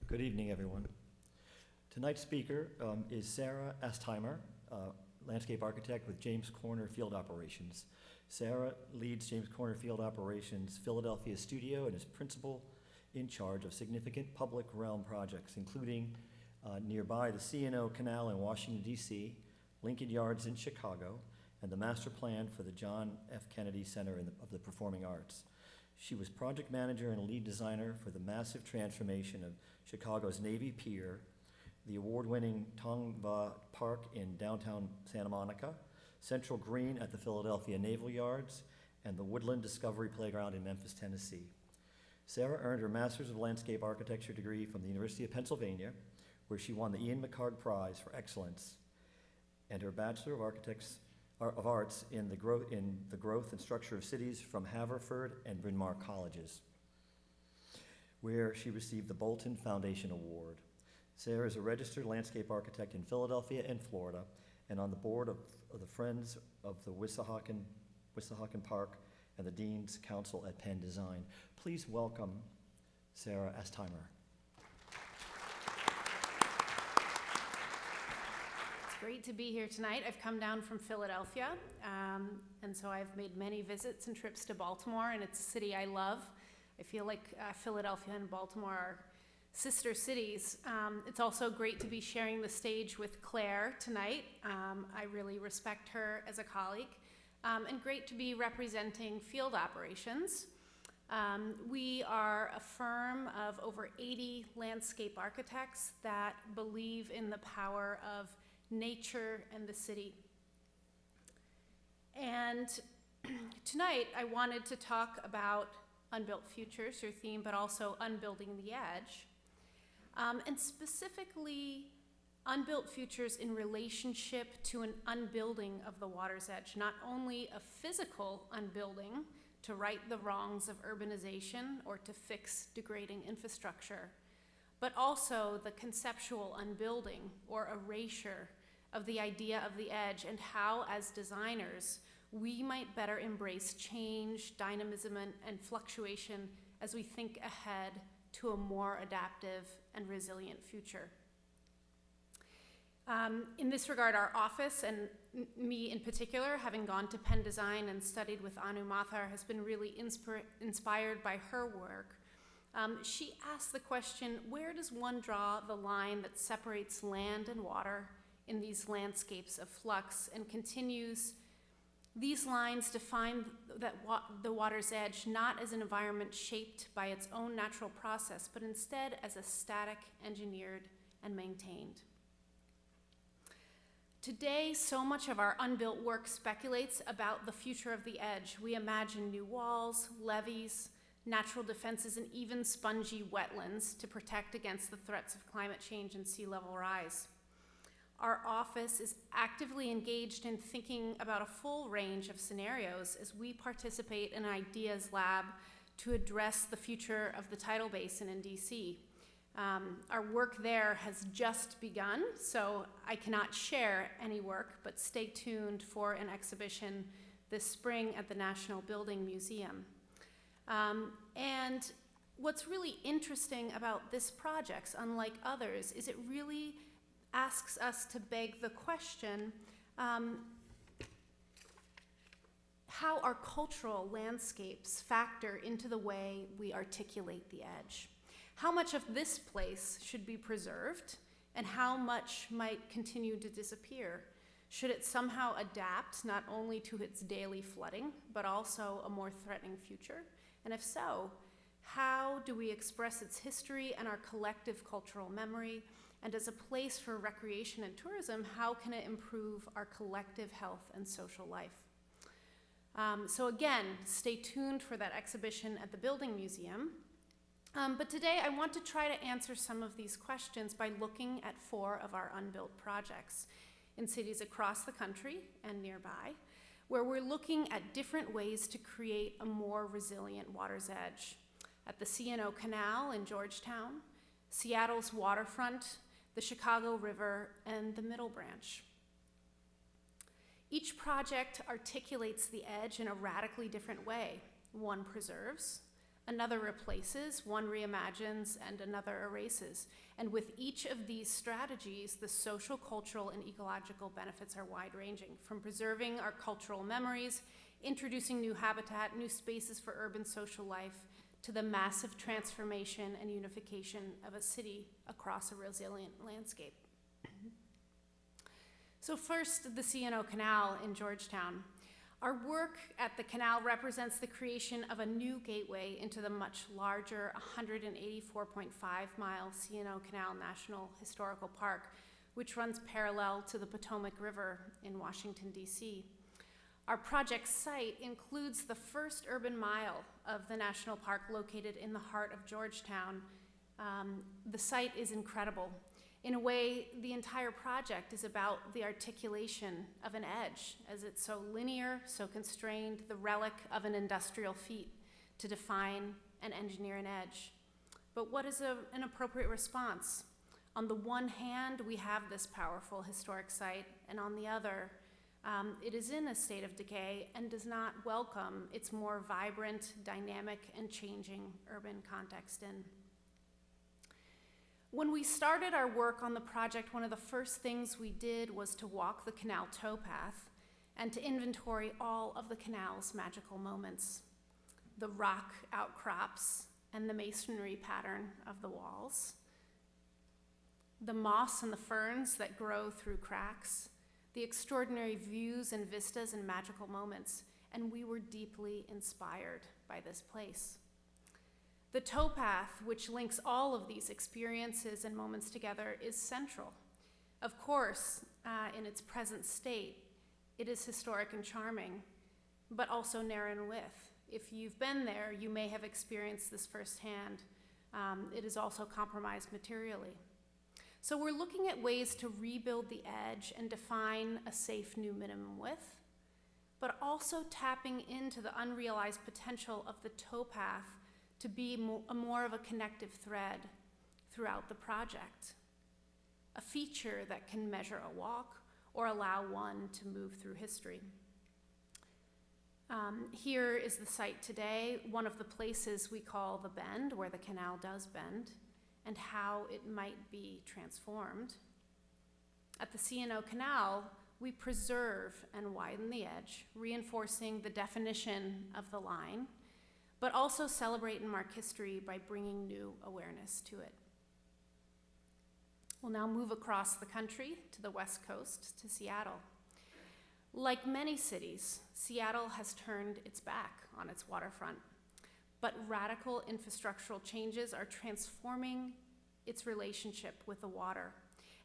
Good evening, everyone. Tonight's speaker is Sarah Astheimer, landscape architect with James Corner Field Operations. Sarah leads James Corner Field Operations Philadelphia studio and is principal in charge of significant public realm projects, including nearby the CNO Canal in Washington, D.C., Lincoln Yards in Chicago, and the master plan for the John F. Kennedy Center of the Performing Arts. She was project manager and lead designer for the massive transformation of Chicago's Navy Pier, the award-winning Tongva Park in downtown Santa Monica, Central Green at the Philadelphia Naval Yards, and the Woodland Discovery Playground in Memphis, Tennessee. Sarah earned her Master's of Landscape Architecture degree from the University of Pennsylvania, where she won the Ian McHarg Prize for Excellence, and her Bachelor of Arts in the Growth and Structure of Cities from Haverford and Bryn Mawr Colleges, where she received the Bolton Foundation Award. Sarah is a registered landscape architect in Philadelphia and Florida, and on the board of the Friends of the Wissahickon Park and the Dean's Council at Penn Design. Please welcome Sarah Astheimer. Great to be here tonight. I've come down from Philadelphia, and so I've made many visits and trips to Baltimore, and it's a city I love. I feel like Philadelphia and Baltimore are sister cities. It's also great to be sharing the stage with Claire tonight. I really respect her as a colleague, and great to be representing field operations. We are a firm of over 80 landscape architects that believe in the power of nature and the city. And tonight I wanted to talk about Unbuilt Futures, your theme, but also unbuilding the edge. And specifically unbuilt futures in relationship to an unbuilding of the water's edge, not only a physical unbuilding to right the wrongs of urbanization or to fix degrading infrastructure, but also the conceptual unbuilding or erasure of the idea of the edge, and how, as designers, we might better embrace change, dynamism, and fluctuation as we think ahead to a more adaptive and resilient future. In this regard, our office, and me in particular, having gone to Penn Design and studied with Anu Mathur, has been really inspired by her work. She asked the question, where does one draw the line that separates land and water in these landscapes of flux, and continues, these lines define the water's edge not as an environment shaped by its own natural process, but instead as a static, engineered, and maintained. Today, so much of our unbuilt work speculates about the future of the edge. We imagine new walls, levees, natural defenses, and even spongy wetlands to protect against the threats of climate change and sea level rise. Our office is actively engaged in thinking about a full range of scenarios as we participate in an ideas lab to address the future of the tidal basin in DC. Our work there has just begun, so I cannot share any work, but stay tuned for an exhibition this spring at the National Building Museum. And what's really interesting about this project, unlike others, is it really asks us to beg the question, how our cultural landscapes factor into the way we articulate the edge. How much of this place should be preserved, and how much might continue to disappear? Should it somehow adapt not only to its daily flooding, but also a more threatening future? And if so, how do we express its history and our collective cultural memory? And as a place for recreation and tourism, how can it improve our collective health and social life? So again, stay tuned for that exhibition at the Building Museum. But today I want to try to answer some of these questions by looking at 4 of our unbuilt projects in cities across the country and nearby, where we're looking at different ways to create a more resilient water's edge. At the CNO Canal in Georgetown, Seattle's Waterfront, the Chicago River, and the Middle Branch. Each project articulates the edge in a radically different way. One preserves, another replaces, one reimagines, and another erases. And with each of these strategies, the social, cultural, and ecological benefits are wide-ranging, from preserving our cultural memories, introducing new habitat, new spaces for urban social life, to the massive transformation and unification of a city across a resilient landscape. So first, the CNO Canal in Georgetown. Our work at the canal represents the creation of a new gateway into the much larger 184.5-mile CNO Canal National Historical Park, which runs parallel to the Potomac River in Washington, D.C. Our project site includes the first urban mile of the national park located in the heart of Georgetown. The site is incredible. In a way, the entire project is about the articulation of an edge, as it's so linear, so constrained, the relic of an industrial feat to define and engineer an edge. But what is an appropriate response? On the one hand, we have this powerful historic site, and on the other, it is in a state of decay and does not welcome its more vibrant, dynamic, and changing urban context in. When we started our work on the project, one of the first things we did was to walk the canal towpath and to inventory all of the canal's magical moments. The rock outcrops and the masonry pattern of the walls, the moss and the ferns that grow through cracks, the extraordinary views and vistas and magical moments, and we were deeply inspired by this place. The towpath, which links all of these experiences and moments together, is central. Of course, in its present state, it is historic and charming, but also narrow in width. If you've been there, you may have experienced this firsthand. It is also compromised materially. So we're looking at ways to rebuild the edge and define a safe new minimum width, but also tapping into the unrealized potential of the towpath to be more of a connective thread throughout the project, a feature that can measure a walk or allow one to move through history. Here is the site today, one of the places we call the bend, where the canal does bend, and how it might be transformed. At the CNO Canal, we preserve and widen the edge, reinforcing the definition of the line, but also celebrate and mark history by bringing new awareness to it. We'll now move across the country to the West Coast, to Seattle. Like many cities, Seattle has turned its back on its waterfront, but radical infrastructural changes are transforming its relationship with the water,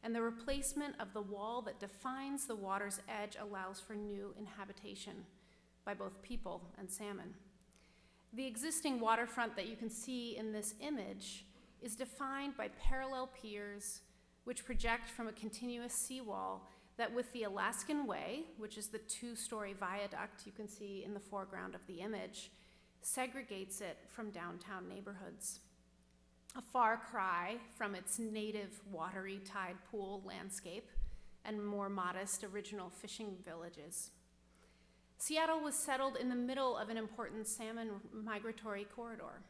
and the replacement of the wall that defines the water's edge allows for new inhabitation by both people and salmon. The existing waterfront that you can see in this image is defined by parallel piers which project from a continuous seawall that, with the Alaskan Way, which is the two-story viaduct you can see in the foreground of the image, segregates it from downtown neighborhoods. A far cry from its native watery tide pool landscape and more modest original fishing villages. Seattle was settled in the middle of an important salmon migratory corridor.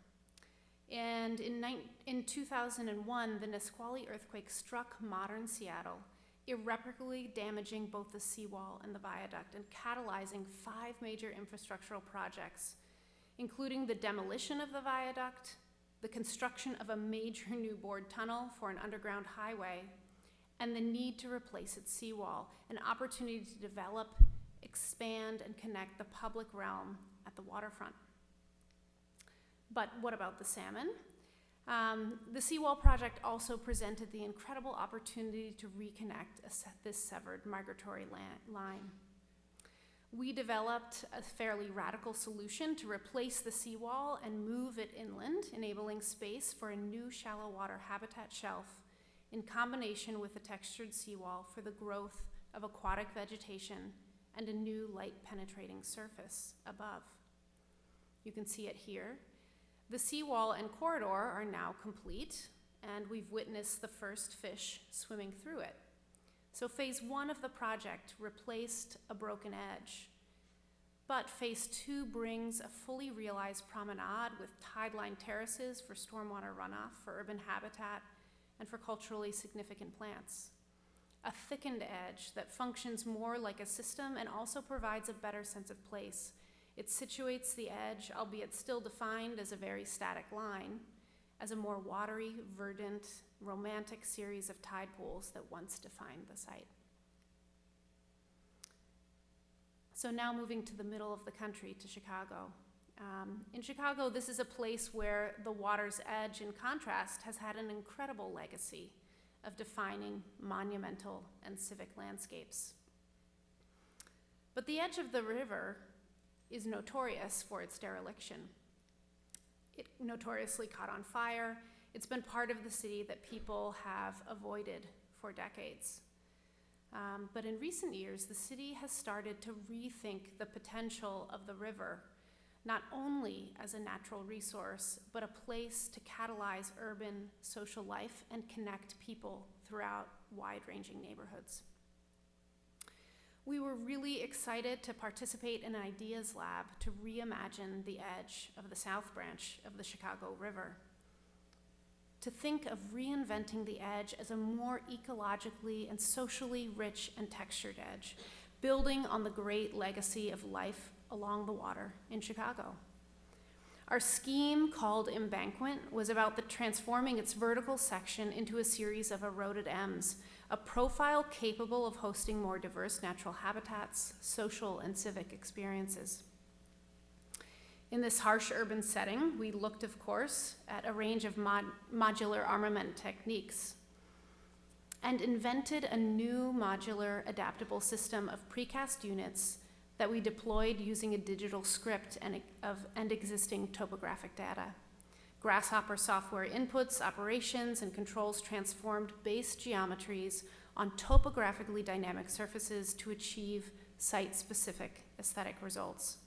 And in 2001, the Nisqually earthquake struck modern Seattle, irreparably damaging both the seawall and the viaduct and catalyzing 5 major infrastructural projects, including the demolition of the viaduct, the construction of a major new bored tunnel for an underground highway, and the need to replace its seawall, an opportunity to develop, expand, and connect the public realm at the waterfront. But what about the salmon? The seawall project also presented the incredible opportunity to reconnect this severed migratory line. We developed a fairly radical solution to replace the seawall and move it inland, enabling space for a new shallow water habitat shelf in combination with a textured seawall for the growth of aquatic vegetation and a new light penetrating surface above. You can see it here. The seawall and corridor are now complete, and we've witnessed the first fish swimming through it. So phase 1 of the project replaced a broken edge, But phase 2 brings a fully realized promenade with tideline terraces for stormwater runoff, for urban habitat, and for culturally significant plants. A thickened edge that functions more like a system and also provides a better sense of place. It situates the edge, albeit still defined as a very static line, as a more watery, verdant, romantic series of tide pools that once defined the site. So now moving to the middle of the country, to Chicago. In Chicago, this is a place where the water's edge, in contrast, has had an incredible legacy of defining monumental and civic landscapes. But the edge of the river is notorious for its dereliction. It notoriously caught on fire. It's been part of the city that people have avoided for decades. But in recent years, the city has started to rethink the potential of the river, not only as a natural resource, but a place to catalyze urban social life and connect people throughout wide-ranging neighborhoods. We were really excited to participate in an ideas lab to reimagine the edge of the South Branch of the Chicago River. To think of reinventing the edge as a more ecologically and socially rich and textured edge, building on the great legacy of life along the water in Chicago. Our scheme, called Embankment, was about transforming its vertical section into a series of eroded M's, a profile capable of hosting more diverse natural habitats, social and civic experiences. In this harsh urban setting, we looked, of course, at a range of modular armament techniques and invented a new modular adaptable system of precast units that we deployed using a digital script and existing topographic data. Grasshopper software inputs, operations, and controls transformed base geometries on topographically dynamic surfaces to achieve site-specific aesthetic results.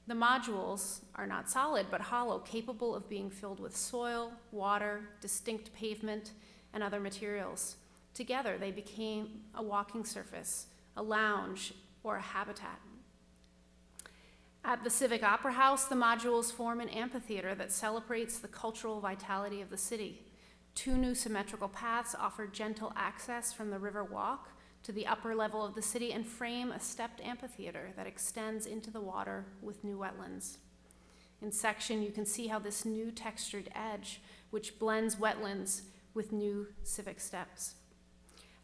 The modules are not solid but hollow, capable of being filled with soil, water, distinct pavement, and other materials. Together, they became a walking surface, a lounge, or a habitat. At the Civic Opera House, the modules form an amphitheater that celebrates the cultural vitality of the city. 2 new symmetrical paths offer gentle access from the River Walk to the upper level of the city and frame a stepped amphitheater that extends into the water with new wetlands. In section, you can see how this new textured edge, which blends wetlands with new civic steps.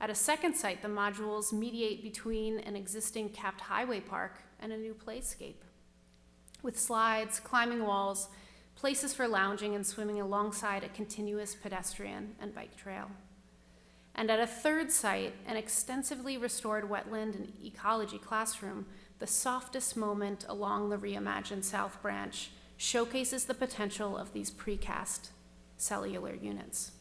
At a second site, the modules mediate between an existing capped highway park and a new playscape, with slides, climbing walls, places for lounging and swimming alongside a continuous pedestrian and bike trail. And at a third site, an extensively restored wetland and ecology classroom, the softest moment along the reimagined South Branch showcases the potential of these precast cellular units.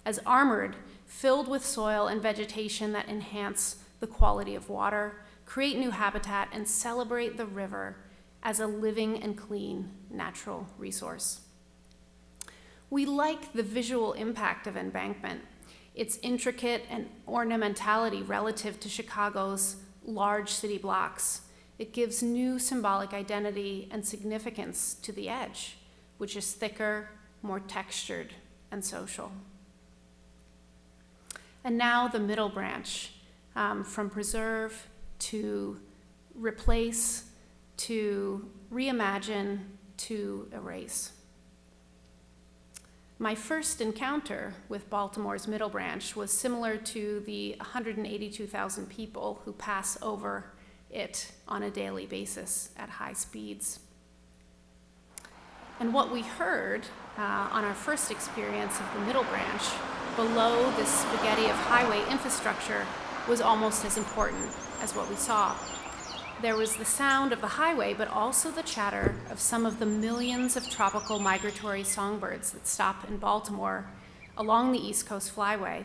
As armored, filled with soil and vegetation that enhance the quality of water, create new habitat, and celebrate the river as a living and clean natural resource. We like the visual impact of Embankment, its intricate and ornamentality relative to Chicago's large city blocks. It gives new symbolic identity and significance to the edge, which is thicker, more textured, and social. And now the middle branch, from preserve to replace to reimagine to erase. My first encounter with Baltimore's Middle Branch was similar to the 182,000 people who pass over it on a daily basis at high speeds. And what we heard on our first experience of the Middle Branch, below this spaghetti of highway infrastructure, was almost as important as what we saw. There was the sound of the highway, but also the chatter of some of the millions of tropical migratory songbirds that stop in Baltimore along the East Coast Flyway.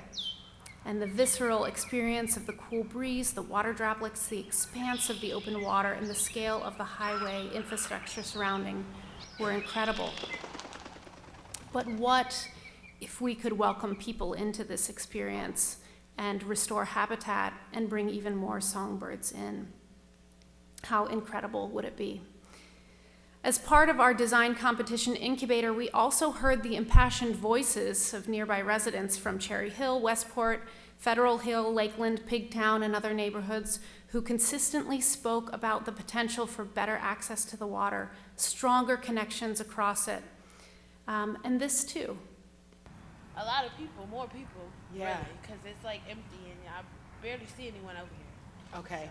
And the visceral experience of the cool breeze, the water droplets, the expanse of the open water, and the scale of the highway infrastructure surrounding were incredible. But what if we could welcome people into this experience and restore habitat and bring even more songbirds in? How incredible would it be? As part of our design competition incubator, we also heard the impassioned voices of nearby residents from Cherry Hill, Westport, Federal Hill, Lakeland, Pigtown, and other neighborhoods who consistently spoke about the potential for better access to the water, stronger connections across it, and this too. A lot of people, more people. Yeah. Really, because it's like empty and I barely see anyone over here. Okay.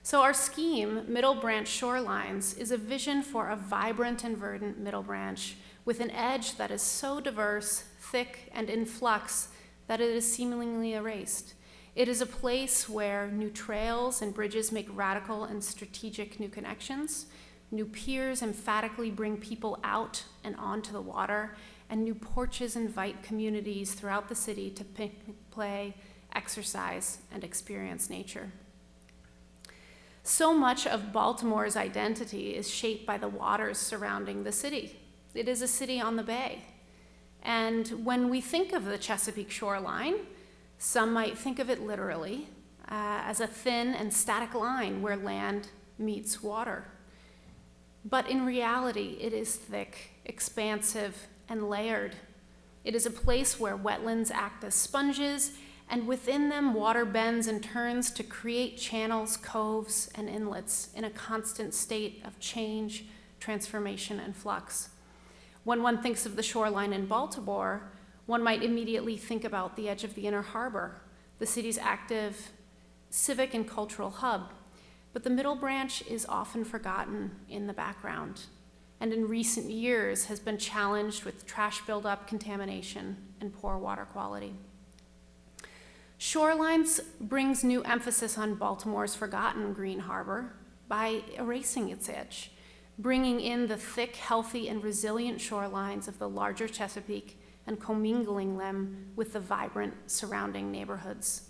So our scheme, Middle Branch Shorelines, is a vision for a vibrant and verdant Middle Branch with an edge that is so diverse, thick, and in flux that it is seemingly erased. It is a place where new trails and bridges make radical and strategic new connections. New piers emphatically bring people out and onto the water, and new porches invite communities throughout the city to picnic, play, exercise, and experience nature. So much of Baltimore's identity is shaped by the waters surrounding the city. It is a city on the bay. And when we think of the Chesapeake shoreline, some might think of it literally as a thin and static line where land meets water. But in reality, it is thick, expansive, and layered. It is a place where wetlands act as sponges, and within them water bends and turns to create channels, coves, and inlets in a constant state of change, transformation, and flux. When one thinks of the shoreline in Baltimore, one might immediately think about the edge of the Inner Harbor, the city's active civic and cultural hub. But the Middle Branch is often forgotten in the background, and in recent years has been challenged with trash buildup, contamination, and poor water quality. Shorelines brings new emphasis on Baltimore's forgotten Green Harbor by erasing its edge, bringing in the thick, healthy, and resilient shorelines of the larger Chesapeake and commingling them with the vibrant surrounding neighborhoods.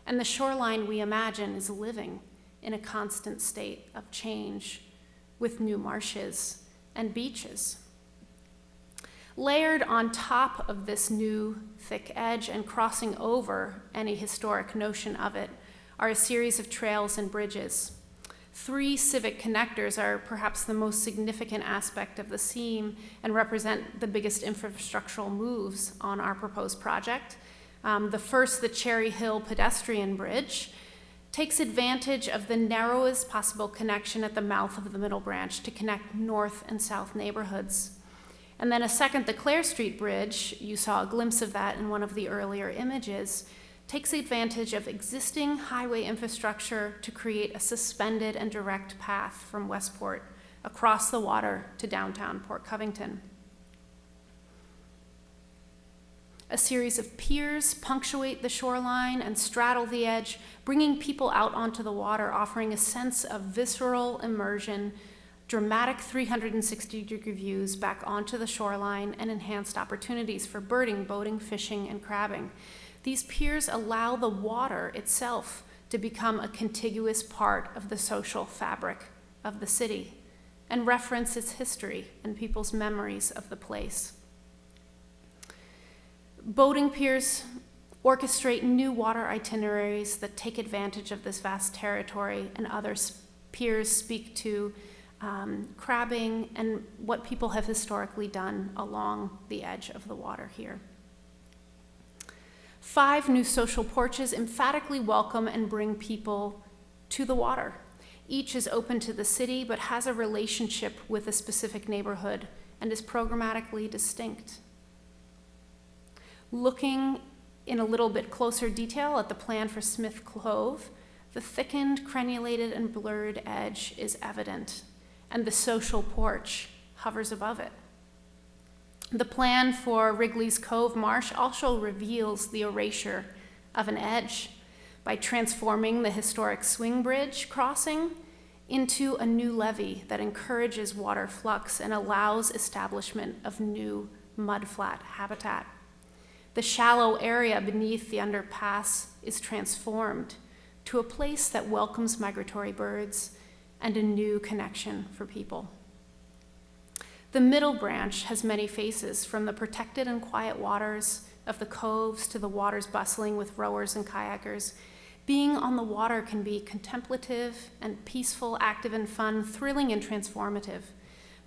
And the shoreline we imagine is living in a constant state of change with new marshes and beaches. Layered on top of this new thick edge and crossing over any historic notion of it are a series of trails and bridges. 3 civic connectors are perhaps the most significant aspect of the scheme and represent the biggest infrastructural moves on our proposed project. The first, the Cherry Hill pedestrian bridge, takes advantage of the narrowest possible connection at the mouth of the Middle Branch to connect north and south neighborhoods. And then a second, the Clare Street Bridge, you saw a glimpse of that in one of the earlier images, takes advantage of existing highway infrastructure to create a suspended and direct path from Westport across the water to downtown Port Covington. A series of piers punctuate the shoreline and straddle the edge, bringing people out onto the water, offering a sense of visceral immersion, dramatic 360-degree views back onto the shoreline, and enhanced opportunities for birding, boating, fishing, and crabbing. These piers allow the water itself to become a contiguous part of the social fabric of the city and reference its history and people's memories of the place. Boating piers orchestrate new water itineraries that take advantage of this vast territory, and other piers speak to crabbing and what people have historically done along the edge of the water here. 5 new social porches emphatically welcome and bring people to the water. Each is open to the city, but has a relationship with a specific neighborhood and is programmatically distinct. Looking in a little bit closer detail at the plan for Smith Clove, the thickened, crenulated, and blurred edge is evident, and the social porch hovers above it. The plan for Wrigley's Cove Marsh also reveals the erasure of an edge by transforming the historic swing bridge crossing into a new levee that encourages water flux and allows establishment of new mudflat habitat. The shallow area beneath the underpass is transformed to a place that welcomes migratory birds and a new connection for people. The Middle Branch has many faces, from the protected and quiet waters of the coves to the waters bustling with rowers and kayakers. Being on the water can be contemplative and peaceful, active and fun, thrilling and transformative.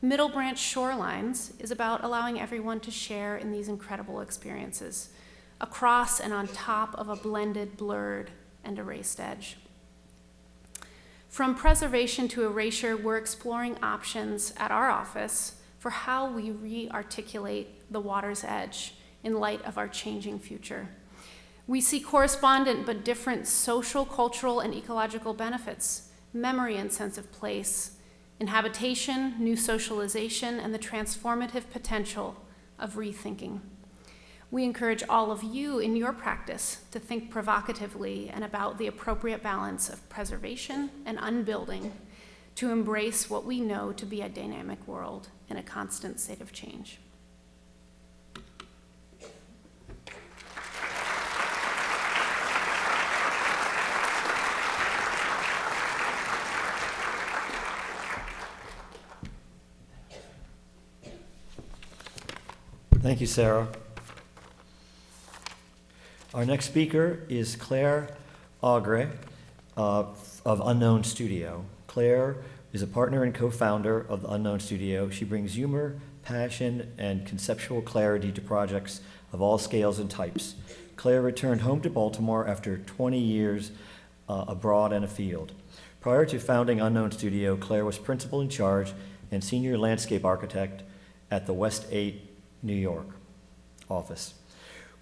Middle Branch Shorelines is about allowing everyone to share in these incredible experiences, across and on top of a blended, blurred, and erased edge. From preservation to erasure, we're exploring options at our office for how we re-articulate the water's edge in light of our changing future. We see correspondent but different social, cultural, and ecological benefits, memory and sense of place, inhabitation, new socialization, and the transformative potential of rethinking. We encourage all of you in your practice to think provocatively and about the appropriate balance of preservation and unbuilding to embrace what we know to be a dynamic world in a constant state of change. Thank you, Sarah. Our next speaker is Claire Agre of Unknown Studio. Claire is a partner and co-founder of the Unknown Studio. She brings humor, passion, and conceptual clarity to projects of all scales and types. Claire returned home to Baltimore after 20 years abroad and afield. Prior to founding Unknown Studio, Claire was principal in charge and senior landscape architect at the West 8 New York office.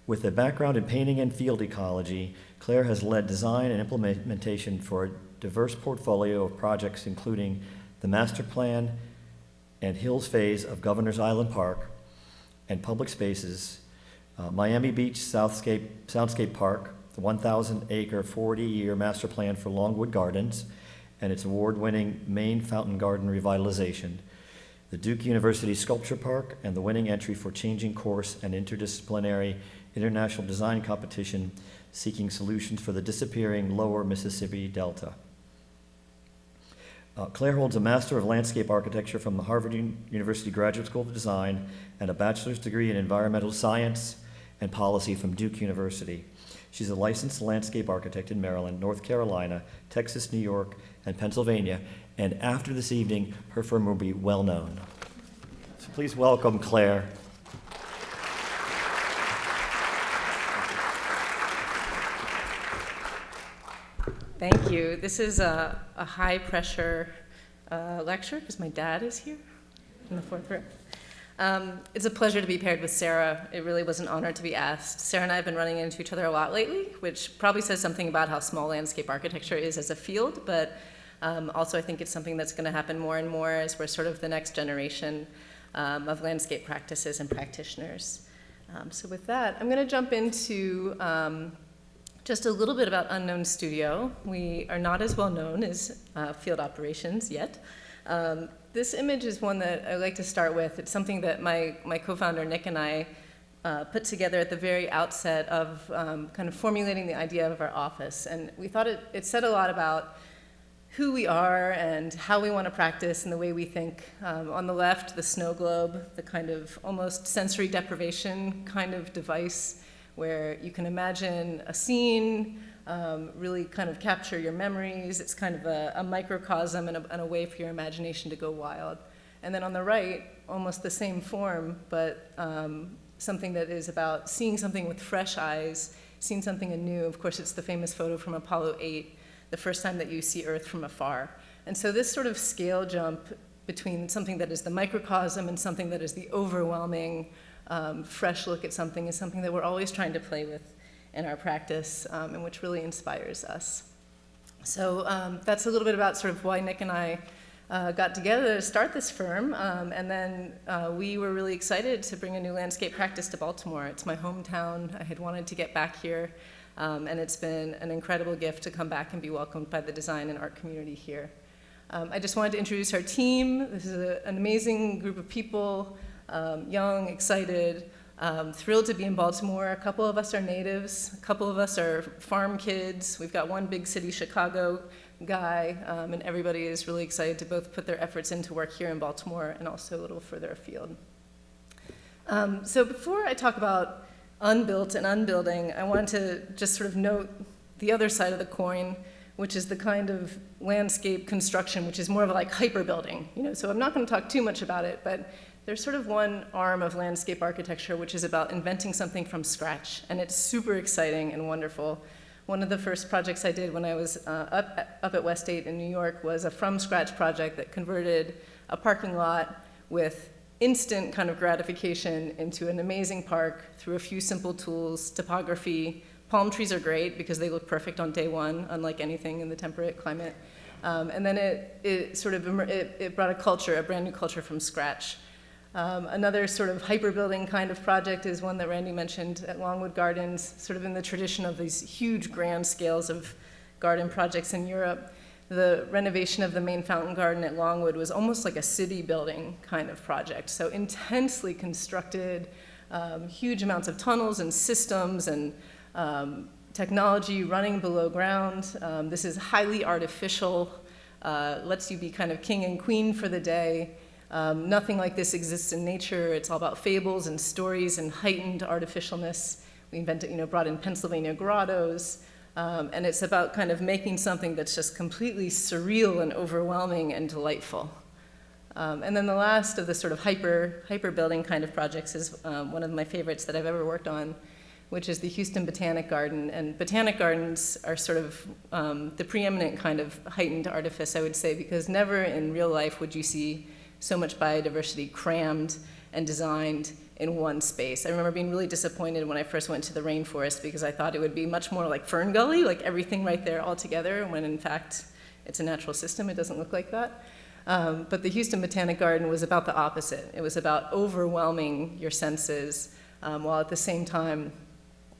With a background in painting and field ecology, Claire has led design and implementation for a diverse portfolio of projects including the master plan and hills phase of Governor's Island Park and public spaces, Miami Beach Soundscape Park, the 1,000-acre 40-year master plan for Longwood Gardens, and its award-winning Main Fountain Garden revitalization, the Duke University Sculpture Park, and the winning entry for Changing Course and Interdisciplinary International Design Competition seeking solutions for the disappearing lower Mississippi Delta. Claire holds a Master of Landscape Architecture from the Harvard University Graduate School of Design and a bachelor's degree in Environmental Science and Policy from Duke University. She's a licensed landscape architect in Maryland, North Carolina, Texas, New York, and Pennsylvania, and after this evening, her firm will be well known. So please welcome Claire. Thank you. This is a high-pressure lecture because my dad is here in the fourth row. It's a pleasure to be paired with Sarah. It really was an honor to be asked. Sarah and I have been running into each other a lot lately, which probably says something about how small landscape architecture is as a field, but also I think it's something that's going to happen more and more as we're sort of the next generation of landscape practices and practitioners. So with that, I'm going to jump into just a little bit about Unknown Studio. We are not as well known as field operations yet. This image is one that I like to start with. It's something that my co-founder Nick and I put together at the very outset of kind of formulating the idea of our office. And we thought it said a lot about who we are and how we want to practice and the way we think. On the left, the snow globe, the kind of almost sensory deprivation kind of device where you can imagine a scene, really kind of capture your memories. It's kind of a microcosm and a way for your imagination to go wild. And then on the right, almost the same form, but something that is about seeing something with fresh eyes, seeing something anew. Of course, it's the famous photo from Apollo 8, the first time that you see Earth from afar. And so this sort of scale jump between something that is the microcosm and something that is the overwhelming fresh look at something is something that we're always trying to play with in our practice and which really inspires us. So that's a little bit about sort of why Nick and I got together to start this firm. And then we were really excited to bring a new landscape practice to Baltimore. It's my hometown. I had wanted to get back here. And it's been an incredible gift to come back and be welcomed by the design and art community here. I just wanted to introduce our team. This is an amazing group of people, young, excited, thrilled to be in Baltimore. A couple of us are natives. A couple of us are farm kids. We've got one big city, Chicago guy, and everybody is really excited to both put their efforts into work here in Baltimore and also a little further afield. So before I talk about Unbuilt and Unbuilding, I wanted to just sort of note the other side of the coin, which is the kind of landscape construction, which is more of like hyperbuilding. So I'm not going to talk too much about it, but there's sort of one arm of landscape architecture which is about inventing something from scratch, and it's super exciting and wonderful. One of the first projects I did when I was up at West 8 in New York was a from-scratch project that converted a parking lot with instant kind of gratification into an amazing park through a few simple tools, topography. Palm trees are great because they look perfect on day one, unlike anything in the temperate climate. And then it brought a brand new culture from scratch. Another sort of hyperbuilding kind of project is one that Randy mentioned at Longwood Gardens, sort of in the tradition of these huge grand scales of garden projects in Europe. The renovation of the main fountain garden at Longwood was almost like a city building kind of project. So intensely constructed, huge amounts of tunnels and systems and technology running below ground. This is highly artificial, lets you be kind of king and queen for the day. Nothing like this exists in nature. It's all about fables and stories and heightened artificialness. We brought in Pennsylvania grottos, and it's about kind of making something that's just completely surreal and overwhelming and delightful. And then the last of the sort of hyper-building kind of projects is one of my favorites that I've ever worked on, which is the Houston Botanic Garden. And botanic gardens are sort of the preeminent kind of heightened artifice, I would say, because never in real life would you see so much biodiversity crammed and designed in one space. I remember being really disappointed when I first went to the rainforest because I thought it would be much more like Fern Gully, like everything right there all together, when in fact it's a natural system. It doesn't look like that. But the Houston Botanic Garden was about the opposite. It was about overwhelming your senses while at the same time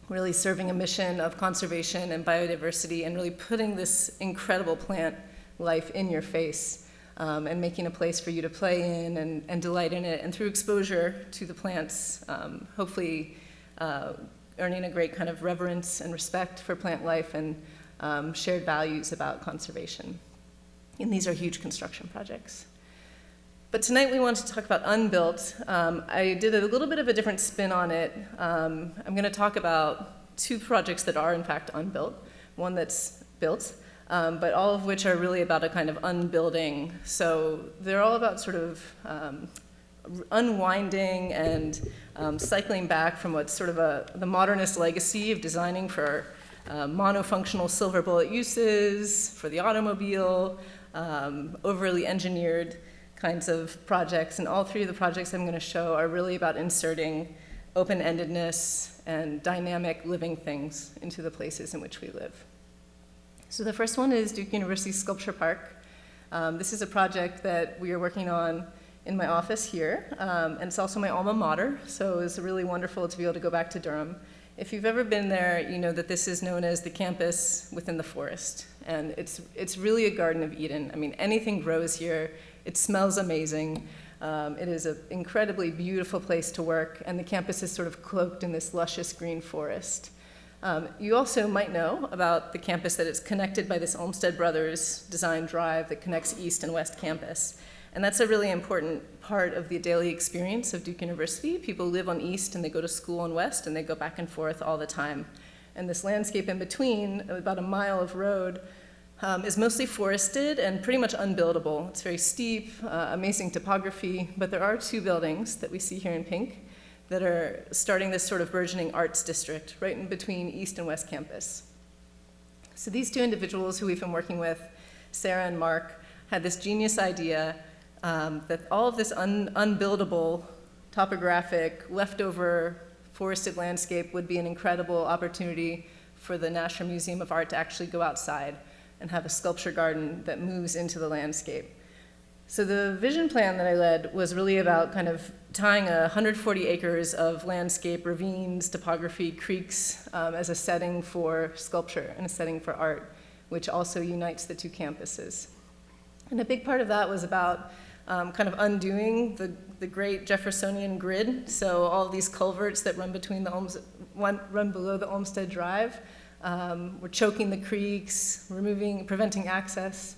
really serving a mission of conservation and biodiversity and really putting this incredible plant life in your face. And making a place for you to play in and delight in it, and through exposure to the plants, hopefully earning a great kind of reverence and respect for plant life and shared values about conservation. And these are huge construction projects. But tonight we want to talk about Unbuilt. I did a little bit of a different spin on it. I'm going to talk about two projects that are in fact unbuilt, one that's built, but all of which are really about a kind of unbuilding. So they're all about sort of unwinding and cycling back from what's sort of the modernist legacy of designing for monofunctional silver bullet uses, for the automobile, overly engineered kinds of projects. And all three of the projects I'm going to show are really about inserting open-endedness and dynamic living things into the places in which we live. So the first one is Duke University Sculpture Park. This is a project that we are working on in my office here, and it's also my alma mater, so it was really wonderful to be able to go back to Durham. If you've ever been there, you know that this is known as the campus within the forest, and it's really a Garden of Eden. I mean, anything grows here. It smells amazing. It is an incredibly beautiful place to work, and the campus is sort of cloaked in this luscious green forest. You also might know about the campus that it's connected by this Olmsted Brothers design drive that connects East and West Campus. And that's a really important part of the daily experience of Duke University. People live on East and they go to school on West and they go back and forth all the time. And this landscape in between, about a mile of road, is mostly forested and pretty much unbuildable. It's very steep, amazing topography, but there are two buildings that we see here in pink that are starting this sort of burgeoning arts district right in between East and West Campus. So these two individuals who we've been working with, Sarah and Mark, had this genius idea that all of this unbuildable, topographic, leftover forested landscape would be an incredible opportunity for the National Museum of Art to actually go outside and have a sculpture garden that moves into the landscape. So the vision plan that I led was really about kind of tying 140 acres of landscape, ravines, topography, creeks as a setting for sculpture and a setting for art, which also unites the two campuses. And a big part of that was about kind of undoing the great Jeffersonian grid. So all of these culverts that run between run below the Olmsted Drive, we're choking the creeks, preventing access.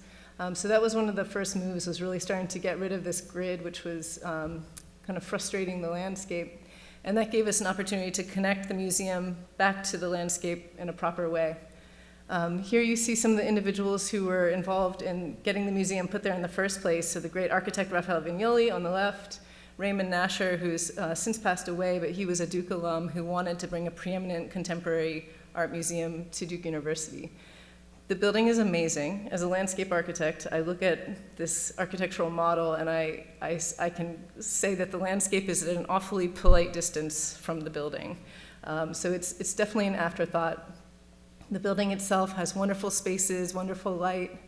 So that was one of the first moves, was really starting to get rid of this grid, which was kind of frustrating the landscape. And that gave us an opportunity to connect the museum back to the landscape in a proper way. Here you see some of the individuals who were involved in getting the museum put there in the first place. So the great architect Raphael Vignoli on the left, Raymond Nasher, who's since passed away, but he was a Duke alum who wanted to bring a preeminent contemporary art museum to Duke University. The building is amazing. As a landscape architect, I look at this architectural model and I can say that the landscape is at an awfully polite distance from the building. So it's definitely an afterthought. The building itself has wonderful spaces, wonderful light,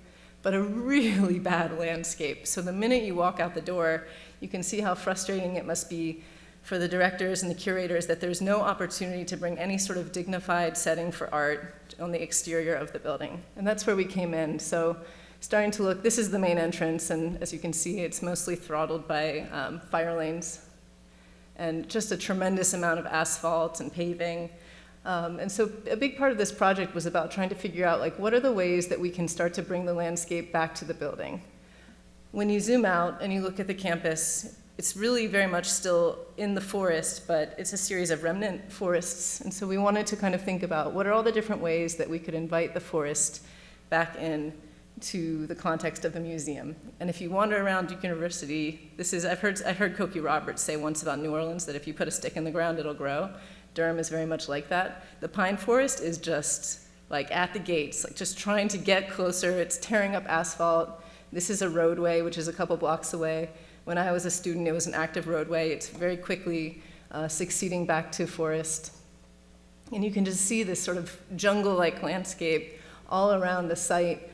but a really bad landscape. So the minute you walk out the door, you can see how frustrating it must be for the directors and the curators that there's no opportunity to bring any sort of dignified setting for art on the exterior of the building. And that's where we came in. So starting to look, this is the main entrance, and as you can see, it's mostly throttled by fire lanes and just a tremendous amount of asphalt and paving. And so a big part of this project was about trying to figure out, like, what are the ways that we can start to bring the landscape back to the building? When you zoom out and you look at the campus, it's really very much still in the forest, but it's a series of remnant forests. And so we wanted to kind of think about what are all the different ways that we could invite the forest back in to the context of the museum. And if you wander around Duke University, I've heard Cokie Roberts say once about New Orleans that if you put a stick in the ground, it'll grow. Durham is very much like that. The pine forest is just like at the gates, like just trying to get closer. It's tearing up asphalt. This is a roadway, which is a couple blocks away. When I was a student, it was an active roadway. It's very quickly succeeding back to forest. And you can just see this sort of jungle-like landscape all around the site,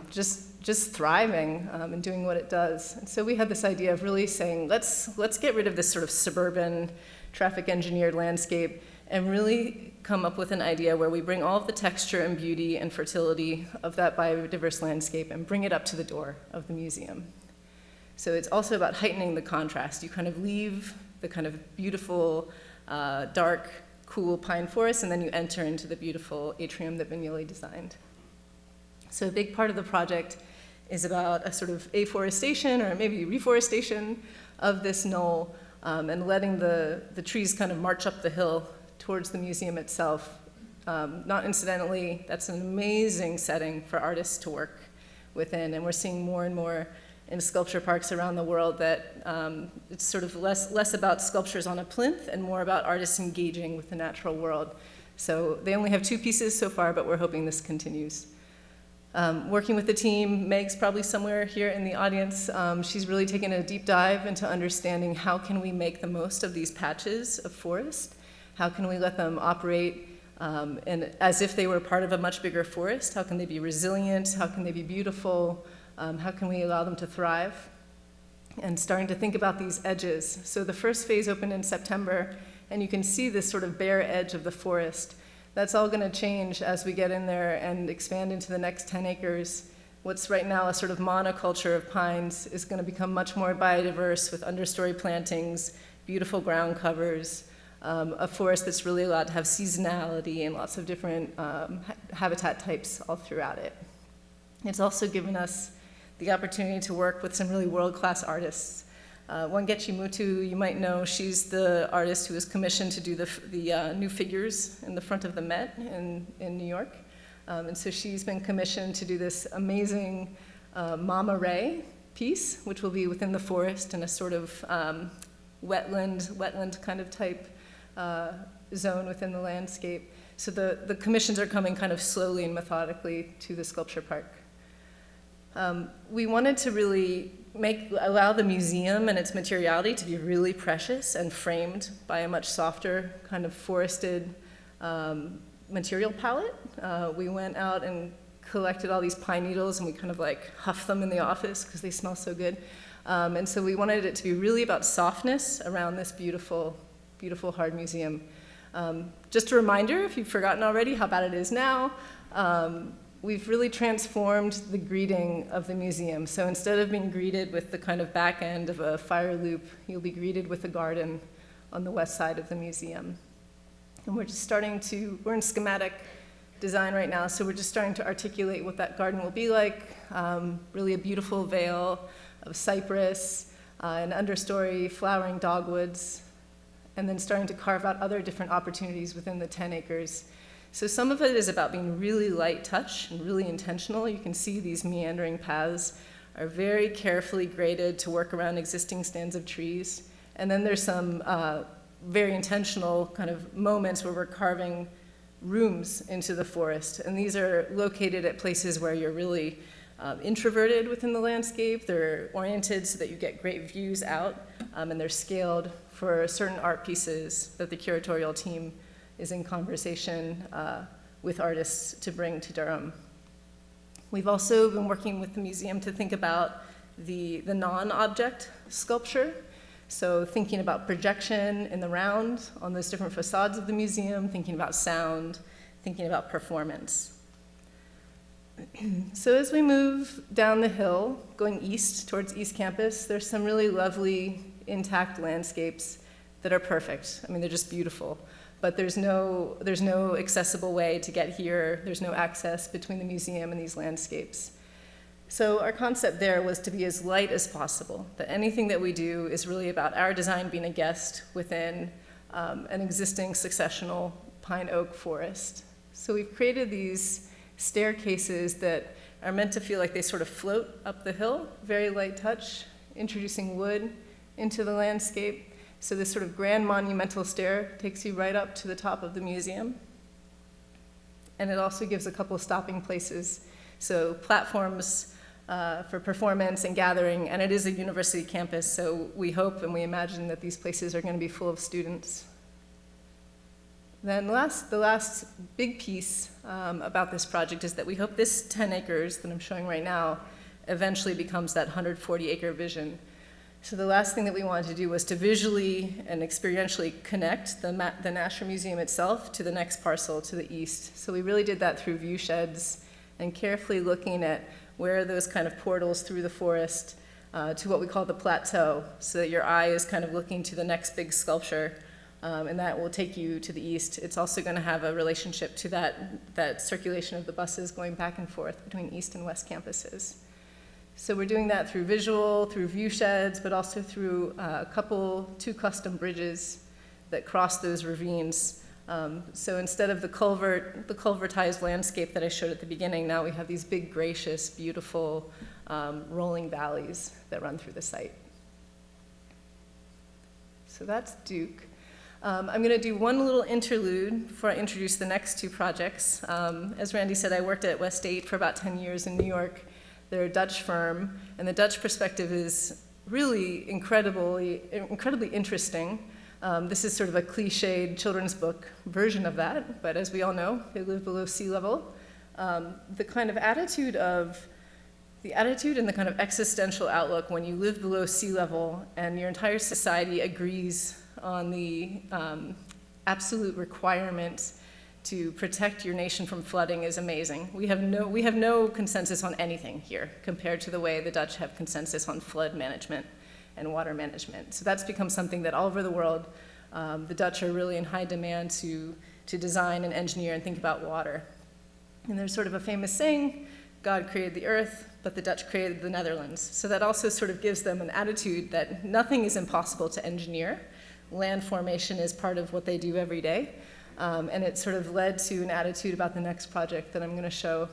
just thriving and doing what it does. And so we had this idea of really saying, let's get rid of this sort of suburban, traffic-engineered landscape and really come up with an idea where we bring all of the texture and beauty and fertility of that biodiverse landscape and bring it up to the door of the museum. So it's also about heightening the contrast. You kind of leave the kind of beautiful, dark, cool pine forest, and then you enter into the beautiful atrium that Vignoli designed. So a big part of the project is about a sort of afforestation or maybe reforestation of this knoll and letting the trees kind of march up the hill towards the museum itself. Not incidentally, that's an amazing setting for artists to work within, and we're seeing more and more in sculpture parks around the world that it's sort of less about sculptures on a plinth and more about artists engaging with the natural world. So they only have 2 pieces so far, but we're hoping this continues. Working with the team, Meg's probably somewhere here in the audience. She's really taken a deep dive into understanding how can we make the most of these patches of forest? How can we let them operate and as if they were part of a much bigger forest? How can they be resilient? How can they be beautiful? How can we allow them to thrive? And starting to think about these edges. So the first phase opened in September, and you can see this sort of bare edge of the forest. That's all going to change as we get in there and expand into the next 10 acres. What's right now a sort of monoculture of pines is going to become much more biodiverse with understory plantings, beautiful ground covers, a forest that's really allowed to have seasonality and lots of different habitat types all throughout it. It's also given us the opportunity to work with some really world-class artists. Wangechi Mutu, you might know, she's the artist who was commissioned to do the new figures in the front of the Met in New York. And so she's been commissioned to do this amazing Mama Ray piece, which will be within the forest in a sort of wetland kind of type zone within the landscape. So the commissions are coming kind of slowly and methodically to the sculpture park. We wanted to really allow the museum and its materiality to be really precious and framed by a much softer kind of forested material palette. We went out and collected all these pine needles and we kind of like huffed them in the office because they smell so good. And so we wanted it to be really about softness around this beautiful, beautiful hard museum. Just a reminder, if you've forgotten already how bad it is now, we've really transformed the greeting of the museum. So instead of being greeted with the kind of back end of a fire loop, you'll be greeted with a garden on the west side of the museum. And we're just we're in schematic design right now, so we're just starting to articulate what that garden will be like. Really a beautiful veil of cypress, an understory flowering dogwoods, and then starting to carve out other different opportunities within the 10 acres. So some of it is about being really light touch and really intentional. You can see these meandering paths are very carefully graded to work around existing stands of trees. And then there's some very intentional kind of moments where we're carving rooms into the forest. And these are located at places where you're really introverted within the landscape. They're oriented so that you get great views out, and they're scaled for certain art pieces that the curatorial team is in conversation with artists to bring to Durham. We've also been working with the museum to think about the non-object sculpture. So thinking about projection in the round on those different facades of the museum, thinking about sound, thinking about performance. So as we move down the hill, going east towards East Campus, there's some really lovely intact landscapes that are perfect. I mean, they're just beautiful. But there's no accessible way to get here. There's no access between the museum and these landscapes. So our concept there was to be as light as possible, that anything that we do is really about our design being a guest within an existing successional pine oak forest. So we've created these staircases that are meant to feel like they sort of float up the hill, very light touch, introducing wood into the landscape. So this sort of grand monumental stair takes you right up to the top of the museum. And it also gives a couple of stopping places. So platforms for performance and gathering, and it is a university campus, so we hope and we imagine that these places are going to be full of students. Then the last big piece about this project is that we hope this 10 acres that I'm showing right now eventually becomes that 140-acre vision. So the last thing that we wanted to do was to visually and experientially connect the Nasher Museum itself to the next parcel to the east. So we really did that through view sheds and carefully looking at where are those kind of portals through the forest to what we call the plateau, so that your eye is kind of looking to the next big sculpture, and that will take you to the east. It's also going to have a relationship to that circulation of the buses going back and forth between east and west campuses. So we're doing that through visual, through view sheds, but also through two custom bridges that cross those ravines. So instead of the culvertized landscape that I showed at the beginning, now we have these big, gracious, beautiful rolling valleys that run through the site. So that's Duke. I'm going to do one little interlude before I introduce the next two projects. As Randy said, I worked at West 8 for about 10 years in New York. They're a Dutch firm, and the Dutch perspective is really incredibly interesting. This is sort of a cliched children's book version of that, but as we all know, they live below sea level. The kind of attitude and the kind of existential outlook when you live below sea level and your entire society agrees on the absolute requirement to protect your nation from flooding is amazing. We have no consensus on anything here compared to the way the Dutch have consensus on flood management and water management. So that's become something that all over the world, the Dutch are really in high demand to design and engineer and think about water. And there's sort of a famous saying, God created the earth, but the Dutch created the Netherlands. So that also sort of gives them an attitude that nothing is impossible to engineer. Land formation is part of what they do every day. And it sort of led to an attitude about the next project that I'm going to show,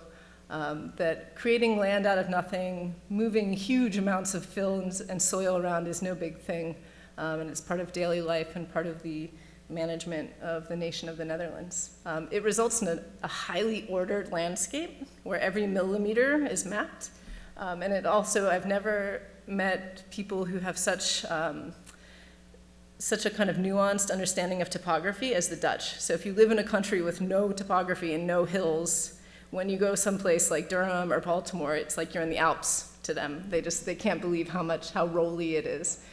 that creating land out of nothing, moving huge amounts of films and soil around is no big thing, and it's part of daily life and part of the management of the nation of the Netherlands. It results in a highly ordered landscape where every millimeter is mapped, and it also, I've never met people who have such a kind of nuanced understanding of topography as the Dutch. So if you live in a country with no topography and no hills, when you go someplace like Durham or Baltimore, it's like you're in the Alps to them. They can't believe how rolly it is.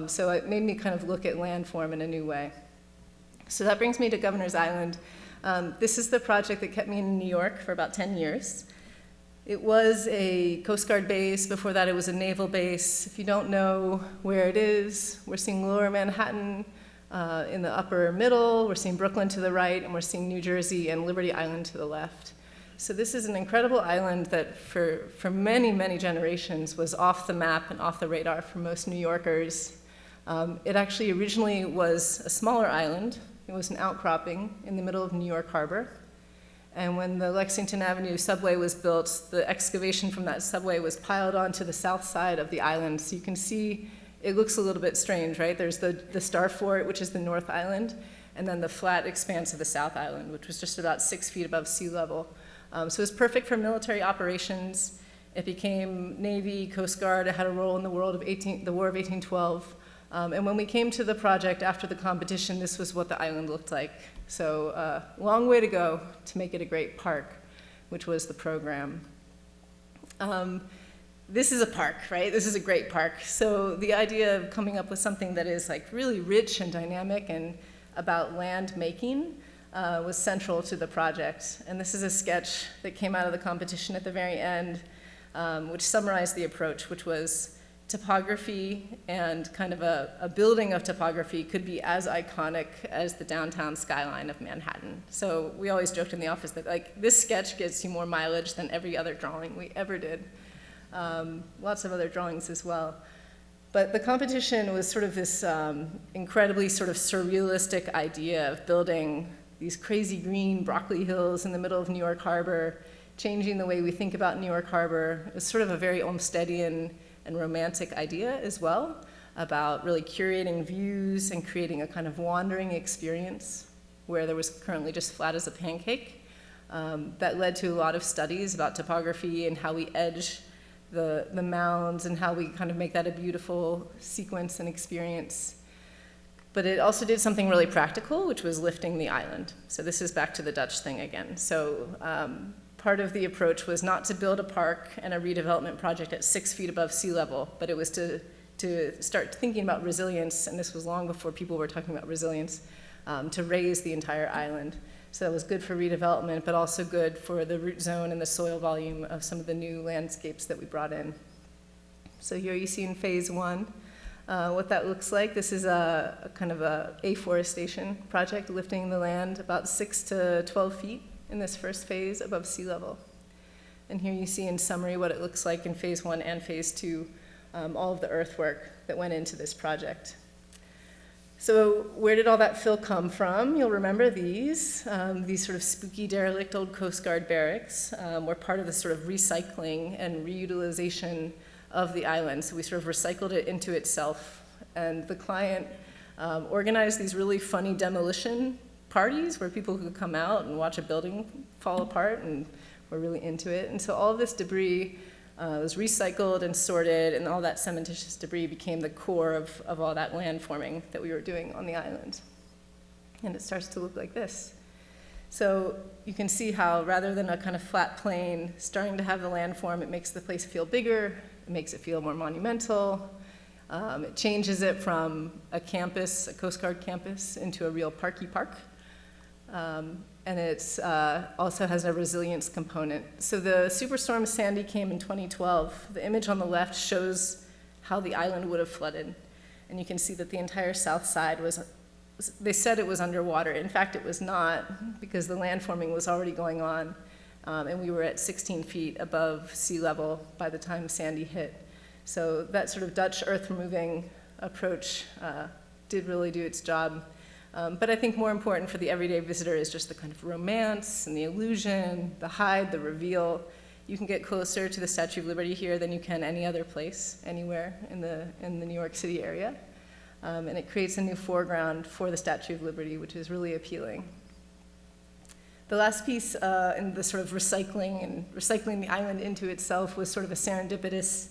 So it made me kind of look at landform in a new way. So that brings me to Governor's Island. This is the project that kept me in New York for about 10 years. It was a Coast Guard base. Before that, it was a naval base. If you don't know where it is, we're seeing Lower Manhattan in the upper middle, we're seeing Brooklyn to the right, and we're seeing New Jersey and Liberty Island to the left. So this is an incredible island that for many, many generations was off the map and off the radar for most New Yorkers. It actually originally was a smaller island. It was an outcropping in the middle of New York Harbor. And when the Lexington Avenue subway was built, the excavation from that subway was piled onto the south side of the island. So you can see it looks a little bit strange, right? There's the Star Fort, which is the North Island, and then the flat expanse of the South Island, which was just about 6 feet above sea level. So it was perfect for military operations. It became Navy, Coast Guard. It had a role in the War of 1812. And when we came to the project after the competition, this was what the island looked like. So long way to go to make it a great park, which was the program. This is a park, right? This is a great park. So the idea of coming up with something that is like really rich and dynamic and about land making was central to the project. And this is a sketch that came out of the competition at the very end, which summarized the approach, which was topography and kind of a building of topography could be as iconic as the downtown skyline of Manhattan. So we always joked in the office that like this sketch gets you more mileage than every other drawing we ever did. Lots of other drawings as well. But the competition was sort of this incredibly sort of surrealistic idea of building these crazy green broccoli hills in the middle of New York Harbor, changing the way we think about New York Harbor. It was sort of a very Olmstedian and romantic idea as well, about really curating views and creating a kind of wandering experience where there was currently just flat as a pancake. That led to a lot of studies about topography and how we edge the mounds and how we kind of make that a beautiful sequence and experience. But it also did something really practical, which was lifting the island. So this is back to the Dutch thing again. So part of the approach was not to build a park and a redevelopment project at 6 feet above sea level, but it was to start thinking about resilience, and this was long before people were talking about resilience, to raise the entire island. So that was good for redevelopment, but also good for the root zone and the soil volume of some of the new landscapes that we brought in. So here you see in phase one what that looks like. This is a kind of a afforestation project, lifting the land about 6 to 12 feet in this first phase above sea level. And here you see in summary what it looks like in phase one and phase two, all of the earthwork that went into this project. So where did all that fill come from? You'll remember these sort of spooky, derelict old Coast Guard barracks were part of the sort of recycling and reutilization of the island. So we sort of recycled it into itself. And the client organized these really funny demolition parties where people could come out and watch a building fall apart, and were really into it. And so all of this debris was recycled and sorted, and all that cementitious debris became the core of all that landforming that we were doing on the island. And it starts to look like this. So you can see how rather than a kind of flat plain, starting to have the landform, it makes the place feel bigger, it makes it feel more monumental. It changes it from a campus, a Coast Guard campus, into a real parky park. And it also has a resilience component. So the Superstorm Sandy came in 2012. The image on the left shows how the island would have flooded. And you can see that the entire south side they said it was underwater. In fact, it was not, because the landforming was already going on. And we were at 16 feet above sea level by the time Sandy hit. So that sort of Dutch earth-removing approach did really do its job. But I think more important for the everyday visitor is just the kind of romance and the illusion, the hide, the reveal. You can get closer to the Statue of Liberty here than you can any other place, anywhere in the New York City area. And it creates a new foreground for the Statue of Liberty, which is really appealing. The last piece in the sort of recycling the island into itself was sort of a serendipitous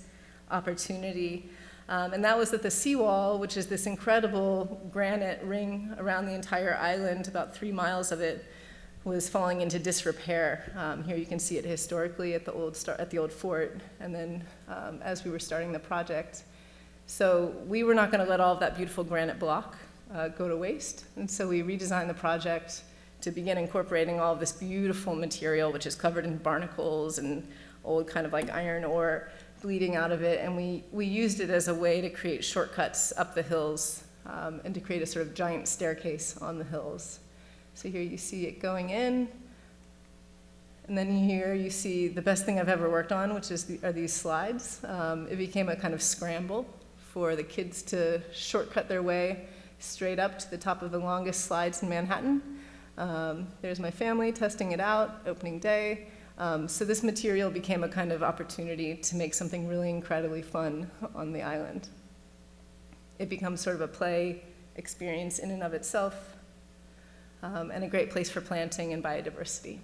opportunity. And that was that the seawall, which is this incredible granite ring around the entire island, about 3 miles of it, was falling into disrepair. Here you can see it historically at the old fort, and then as we were starting the project. So we were not going to let all of that beautiful granite block go to waste, and so we redesigned the project to begin incorporating all of this beautiful material, which is covered in barnacles and old kind of like iron ore bleeding out of it, and we used it as a way to create shortcuts up the hills and to create a sort of giant staircase on the hills. So here you see it going in, and then here you see the best thing I've ever worked on, which are these slides. It became a kind of scramble for the kids to shortcut their way straight up to the top of the longest slides in Manhattan. There's my family testing it out, opening day. So this material became a kind of opportunity to make something really incredibly fun on the island. It becomes sort of a play experience in and of itself, and a great place for planting and biodiversity.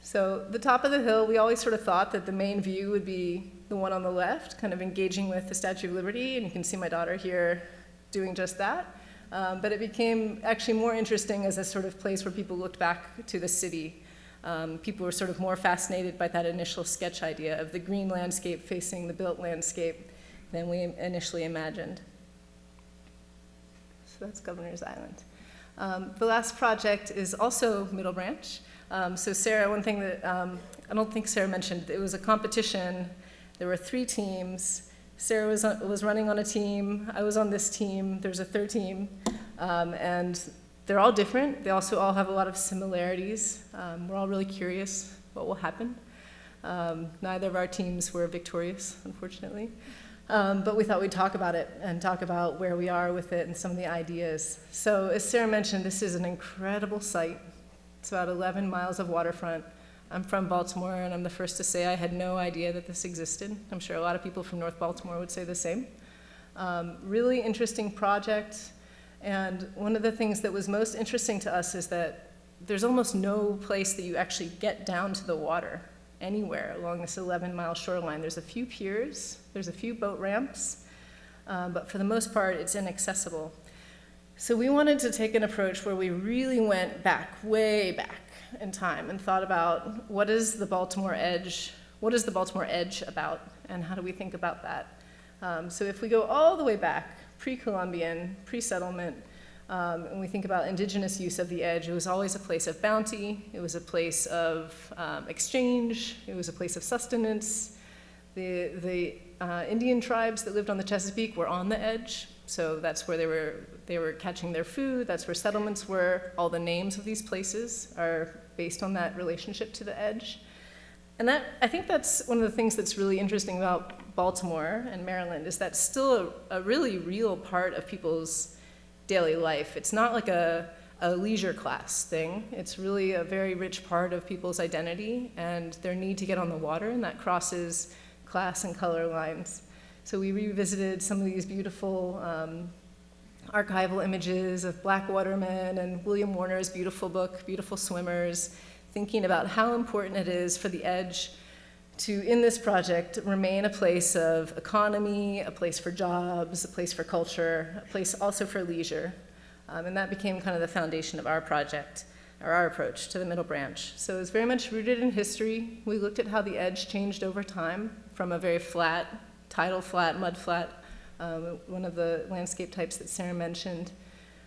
So the top of the hill, we always sort of thought that the main view would be the one on the left, kind of engaging with the Statue of Liberty, and you can see my daughter here doing just that. But it became actually more interesting as a sort of place where people looked back to the city. People were sort of more fascinated by that initial sketch idea of the green landscape facing the built landscape than we initially imagined. So that's Governor's Island. The last project is also Middle Branch. So Sarah, one thing that I don't think Sarah mentioned, it was a competition. There were 3 teams. Sarah was running on a team. I was on this team. There's a third team. And they're all different. They also all have a lot of similarities. We're all really curious what will happen. Neither of our teams were victorious, unfortunately. But we thought we'd talk about it and talk about where we are with it and some of the ideas. So as Sarah mentioned, this is an incredible site. It's about 11 miles of waterfront. I'm from Baltimore, and I'm the first to say I had no idea that this existed. I'm sure a lot of people from North Baltimore would say the same. Really interesting project. And one of the things that was most interesting to us is that there's almost no place that you actually get down to the water anywhere along this 11-mile shoreline. There's a few piers, there's a few boat ramps, but for the most part, it's inaccessible. So we wanted to take an approach where we really went back, way back in time, and thought about what is the Baltimore Edge about, and how do we think about that? So if we go all the way back, pre-Columbian, pre-settlement, and we think about indigenous use of the edge, it was always a place of bounty, it was a place of exchange, it was a place of sustenance. The Indian tribes that lived on the Chesapeake were on the edge, so that's where they were catching their food, that's where settlements were. All the names of these places are based on that relationship to the edge. And I think that's one of the things that's really interesting about Baltimore and Maryland, is that's still a really real part of people's daily life. It's not like a leisure class thing. It's really a very rich part of people's identity and their need to get on the water, and that crosses class and color lines. So we revisited some of these beautiful archival images of black watermen and William Warner's beautiful book, Beautiful Swimmers, thinking about how important it is for the edge to, in this project, remain a place of economy, a place for jobs, a place for culture, a place also for leisure. And that became kind of the foundation of our project, or our approach to the Middle Branch. So it was very much rooted in history. We looked at how the edge changed over time from a very flat, tidal flat, mud flat, one of the landscape types that Sarah mentioned,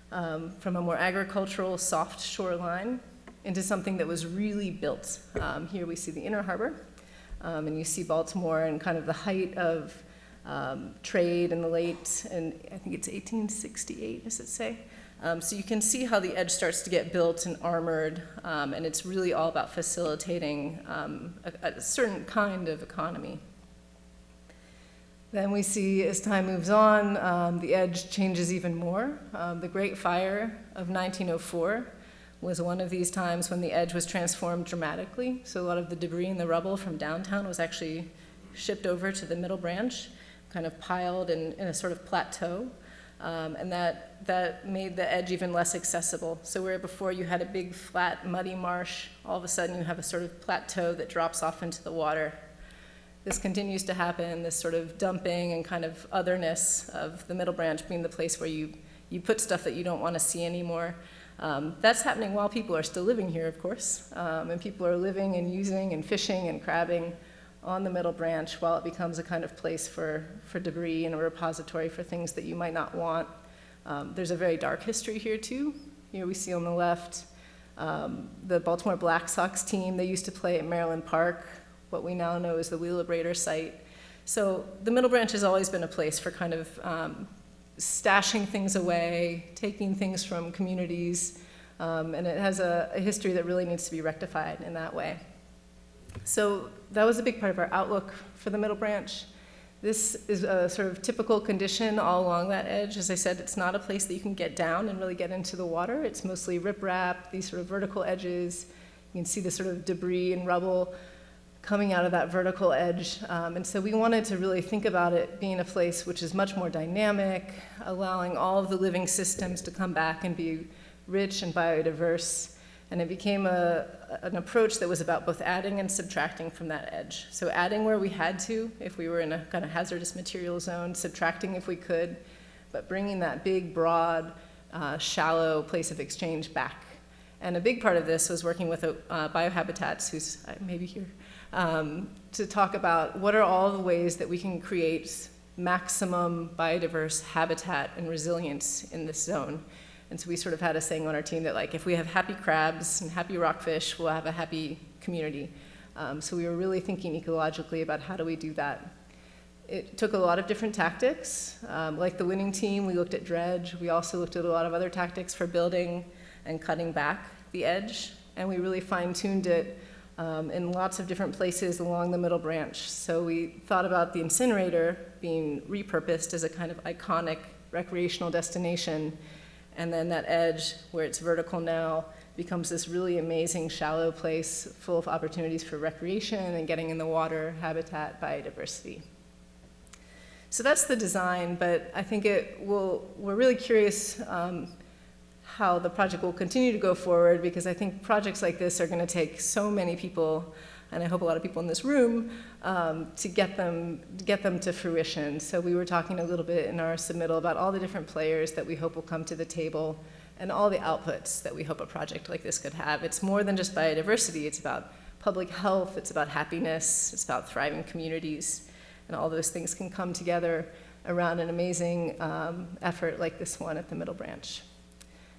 from a more agricultural, soft shoreline into something that was really built. Here we see the Inner Harbor, and you see Baltimore and kind of the height of trade in the late, and I think it's 1868, does it say? So you can see how the edge starts to get built and armored, and it's really all about facilitating a certain kind of economy. Then we see, as time moves on, the edge changes even more. The Great Fire of 1904 was one of these times when the edge was transformed dramatically. So a lot of the debris and the rubble from downtown was actually shipped over to the Middle Branch, kind of piled in a sort of plateau. And that made the edge even less accessible. So where before you had a big, flat, muddy marsh, all of a sudden you have a sort of plateau that drops off into the water. This continues to happen, this sort of dumping and kind of otherness of the Middle Branch being the place where you put stuff that you don't want to see anymore. That's happening while people are still living here, of course, and people are living and using and fishing and crabbing on the Middle Branch while it becomes a kind of place for debris and a repository for things that you might not want. There's a very dark history here, too. Here we see on the left the Baltimore Black Sox team. They used to play at Maryland Park, what we now know is the Wheelabrator site. So the Middle Branch has always been a place for kind of stashing things away, taking things from communities, and it has a history that really needs to be rectified in that way. So that was a big part of our outlook for the Middle Branch. This is a sort of typical condition all along that edge. As I said, it's not a place that you can get down and really get into the water. It's mostly riprap, these sort of vertical edges. You can see the sort of debris and rubble coming out of that vertical edge. And so we wanted to really think about it being a place which is much more dynamic, allowing all of the living systems to come back and be rich and biodiverse. And it became an approach that was about both adding and subtracting from that edge. So adding where we had to, if we were in a kind of hazardous material zone, subtracting if we could, but bringing that big, broad, shallow place of exchange back. And a big part of this was working with Biohabitats, who's maybe here, to talk about what are all the ways that we can create maximum biodiverse habitat and resilience in this zone. And so we sort of had a saying on our team that, like, if we have happy crabs and happy rockfish, we'll have a happy community. So we were really thinking ecologically about how do we do that. It took a lot of different tactics. Like the winning team, we looked at dredge. We also looked at a lot of other tactics for building and cutting back the edge. And we really fine-tuned it in lots of different places along the middle branch. So we thought about the incinerator being repurposed as a kind of iconic recreational destination. And then that edge, where it's vertical now, becomes this really amazing shallow place full of opportunities for recreation and getting in the water, habitat, biodiversity. So that's the design, but I think we're really curious how the project will continue to go forward, because I think projects like this are going to take so many people, and I hope a lot of people in this room, to get them to fruition. So we were talking a little bit in our submittal about all the different players that we hope will come to the table and all the outputs that we hope a project like this could have. It's more than just biodiversity. It's about public health. It's about happiness. It's about thriving communities. And all those things can come together around an amazing effort like this one at the Middle Branch.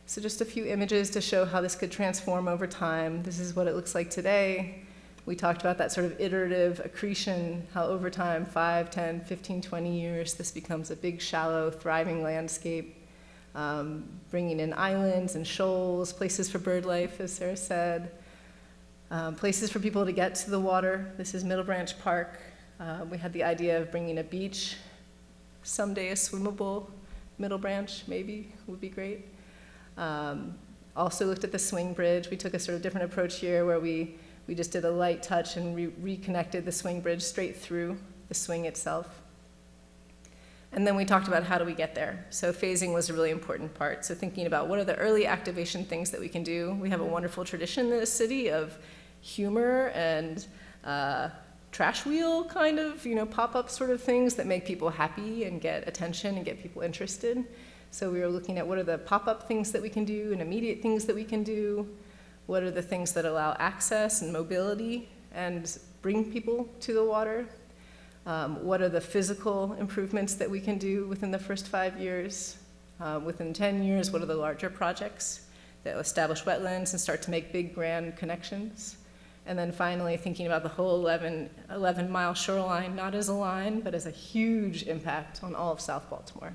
So just a few images to show how this could transform over time. This is what it looks like today. We talked about that sort of iterative accretion, how over time, 5, 10, 15, 20 years, this becomes a big, shallow, thriving landscape, bringing in islands and shoals, places for bird life, as Sarah said, places for people to get to the water. This is Middle Branch Park. We had the idea of bringing a beach, someday a swimmable Middle Branch, maybe, would be great. Also looked at the swing bridge. We took a sort of different approach here where we just did a light touch and reconnected the swing bridge straight through the swing itself. And then we talked about how do we get there. So phasing was a really important part. So thinking about what are the early activation things that we can do. We have a wonderful tradition in this city of humor and trash wheel kind of, pop-up sort of things that make people happy and get attention and get people interested. So we were looking at what are the pop-up things that we can do and immediate things that we can do. What are the things that allow access and mobility and bring people to the water? What are the physical improvements that we can do within the first 5 years? Within 10 years, what are the larger projects that establish wetlands and start to make big, grand connections? And then finally, thinking about the whole 11-mile shoreline, not as a line, but as a huge impact on all of South Baltimore.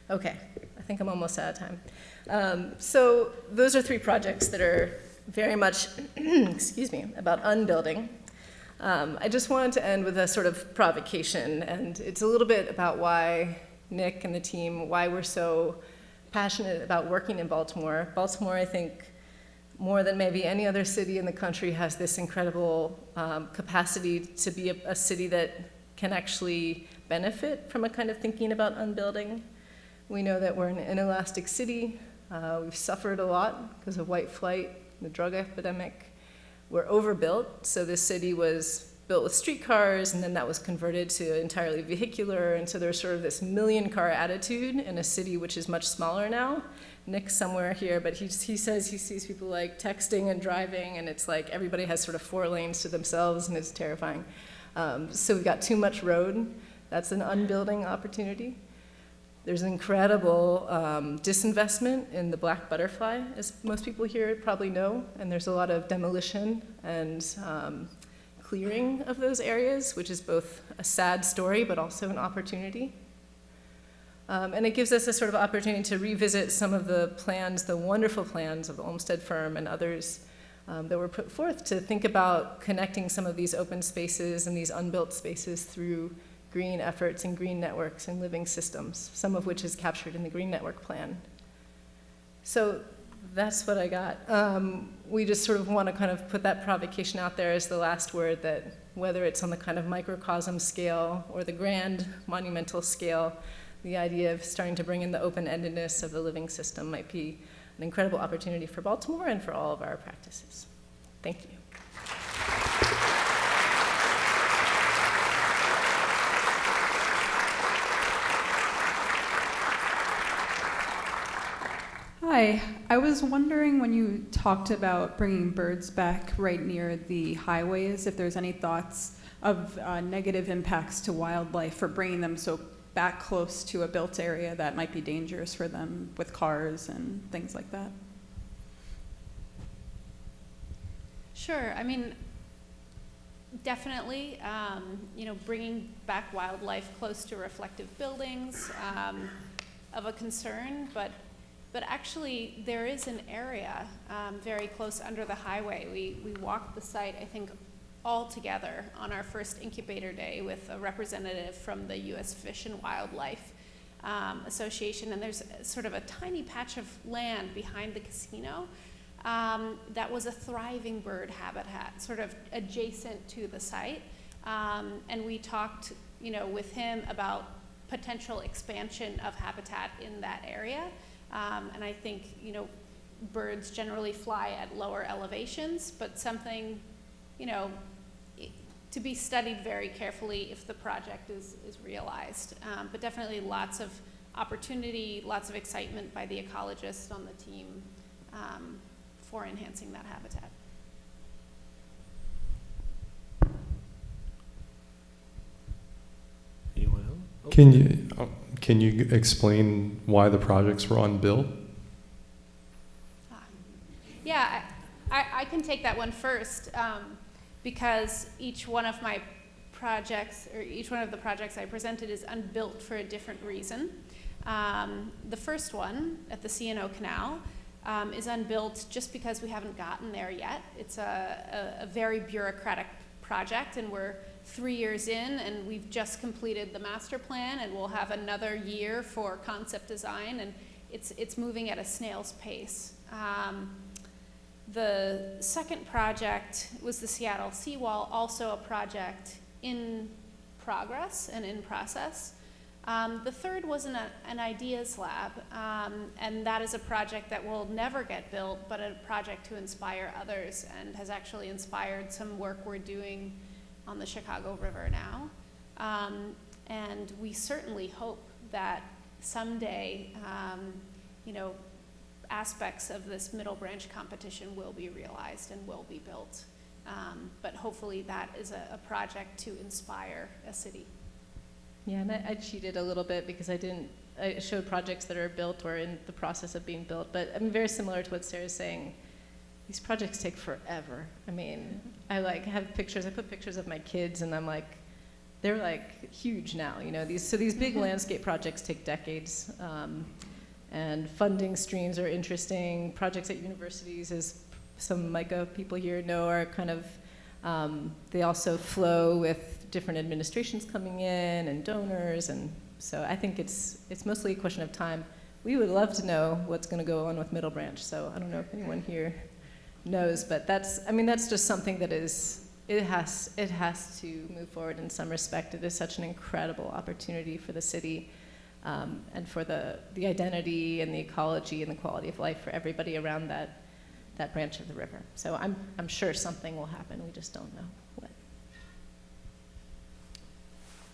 Okay, I think I'm almost out of time. So those are 3 projects that are very much, excuse me, about unbuilding. I just wanted to end with a sort of provocation, and it's a little bit about why Nick and the team, why we're so passionate about working in Baltimore. Baltimore, I think, more than maybe any other city in the country, has this incredible capacity to be a city that can actually benefit from a kind of thinking about unbuilding. We know that we're an inelastic city. We've suffered a lot because of white flight, the drug epidemic. We're overbuilt, so this city was built with streetcars, and then that was converted to entirely vehicular, and so there's sort of this million-car attitude in a city which is much smaller now. Nick's somewhere here, but he says he sees people like texting and driving, and it's like everybody has sort of 4 lanes to themselves, and it's terrifying. So we've got too much road. That's an unbuilding opportunity. There's incredible disinvestment in the black butterfly, as most people here probably know, and there's a lot of demolition and clearing of those areas, which is both a sad story but also an opportunity. And it gives us a sort of opportunity to revisit some of the plans, the wonderful plans of the Olmsted firm and others that were put forth to think about connecting some of these open spaces and these unbuilt spaces through green efforts and green networks and living systems, some of which is captured in the Green Network Plan. So that's what I got. We just sort of want to kind of put that provocation out there as the last word, that whether it's on the kind of microcosm scale or the grand monumental scale, the idea of starting to bring in the open-endedness of the living system might be an incredible opportunity for Baltimore and for all of our practices. Thank you. Hi, I was wondering when you talked about bringing birds back right near the highways, if there's any thoughts of negative impacts to wildlife for bringing them so back close to a built area that might be dangerous for them with cars and things like that. Sure. I mean, definitely, bringing back wildlife close to reflective buildings of a concern, but actually there is an area very close under the highway. We walked the site, I think, all together on our first incubator day with a representative from the U.S. Fish and Wildlife Association, and there's sort of a tiny patch of land behind the casino that was a thriving bird habitat, sort of adjacent to the site. And we talked, with him about potential expansion of habitat in that area. And I think, birds generally fly at lower elevations, but something, to be studied very carefully if the project is realized. But definitely lots of opportunity, lots of excitement by the ecologists on the team for enhancing that habitat. Anyone else? Oh. Can you explain why the projects were unbuilt? Yeah, I can take that one first because each one of my projects, or each one of the projects I presented, is unbuilt for a different reason. The first one at the CNO Canal is unbuilt just because we haven't gotten there yet. It's a very bureaucratic project, and we're 3 years in, and we've just completed the master plan, and we'll have another year for concept design, and it's moving at a snail's pace. The second project was the Seattle Seawall, also a project in progress and in process. The third was an ideas lab, and that is a project that will never get built, but a project to inspire others, and has actually inspired some work we're doing on the Chicago River now. And we certainly hope that someday, aspects of this middle branch competition will be realized and will be built. But hopefully that is a project to inspire a city. Yeah, and I cheated a little bit because I showed projects that are built or in the process of being built, but I'm very similar to what Sarah's saying. These projects take forever. I mean, I have pictures, I put pictures of my kids, and I'm like, they're like huge now, these big landscape projects take decades. And funding streams are interesting. Projects at universities, as some MICA people here know, are kind of, they also flow with different administrations coming in and donors, and so I think it's mostly a question of time. We would love to know what's going to go on with Middle Branch, so I don't know if anyone here knows, but that's just something that it has to move forward in some respect. It is such an incredible opportunity for the city. And for the identity and the ecology and the quality of life for everybody around that branch of the river. So I'm sure something will happen. We just don't know what.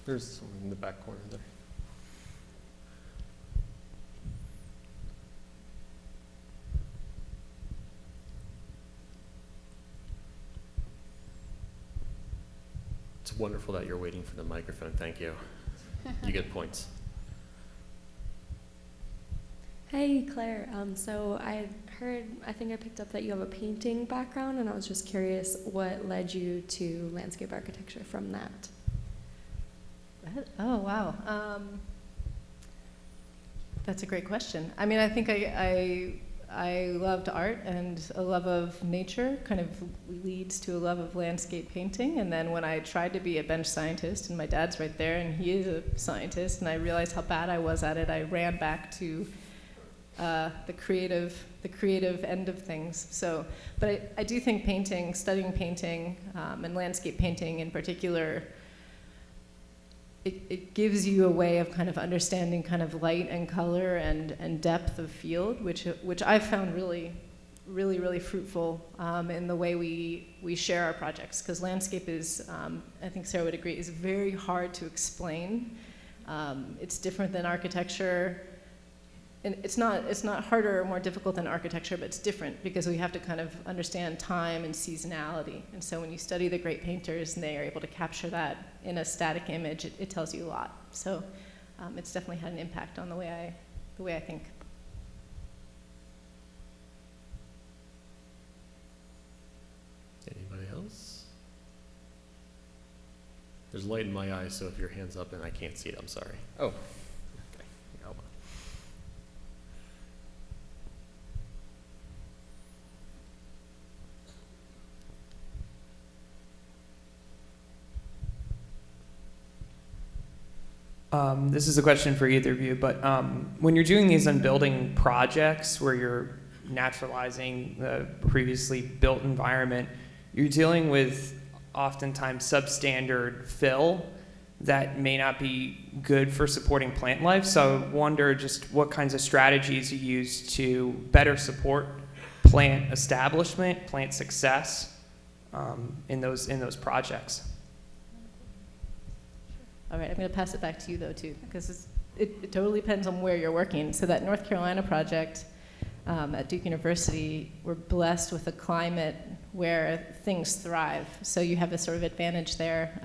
There's someone in the back corner there. It's wonderful that you're waiting for the microphone. Thank you. You get points. Hey, Claire. So I think I picked up that you have a painting background, and I was just curious what led you to landscape architecture from that. Oh, wow. That's a great question. I mean, I think I loved art, and a love of nature kind of leads to a love of landscape painting. And then when I tried to be a bench scientist, and my dad's right there, and he is a scientist, and I realized how bad I was at it, I ran back to the creative end of things. So, but I do think painting, studying painting, and landscape painting in particular, it gives you a way of kind of understanding kind of light and color and depth of field, which I've found really fruitful in the way we share our projects. Because landscape is, I think Sarah would agree, is very hard to explain. It's different than architecture. And it's not harder or more difficult than architecture, but it's different because we have to kind of understand time and seasonality. And so when you study the great painters and they are able to capture that in a static image, it tells you a lot. So it's definitely had an impact on the way I think. Anybody else? There's light in my eyes, so if your hand's up and I can't see it, I'm sorry. Oh, okay. You got one. This is a question for either of you, but when you're doing these unbuilding projects where you're naturalizing the previously built environment, you're dealing with oftentimes substandard fill that may not be good for supporting plant life. So I wonder just what kinds of strategies you use to better support plant establishment, plant success in those projects. All right, I'm going to pass it back to you, though, too, because it totally depends on where you're working. So that North Carolina project at Duke University, we're blessed with a climate where things thrive. So you have a sort of advantage there.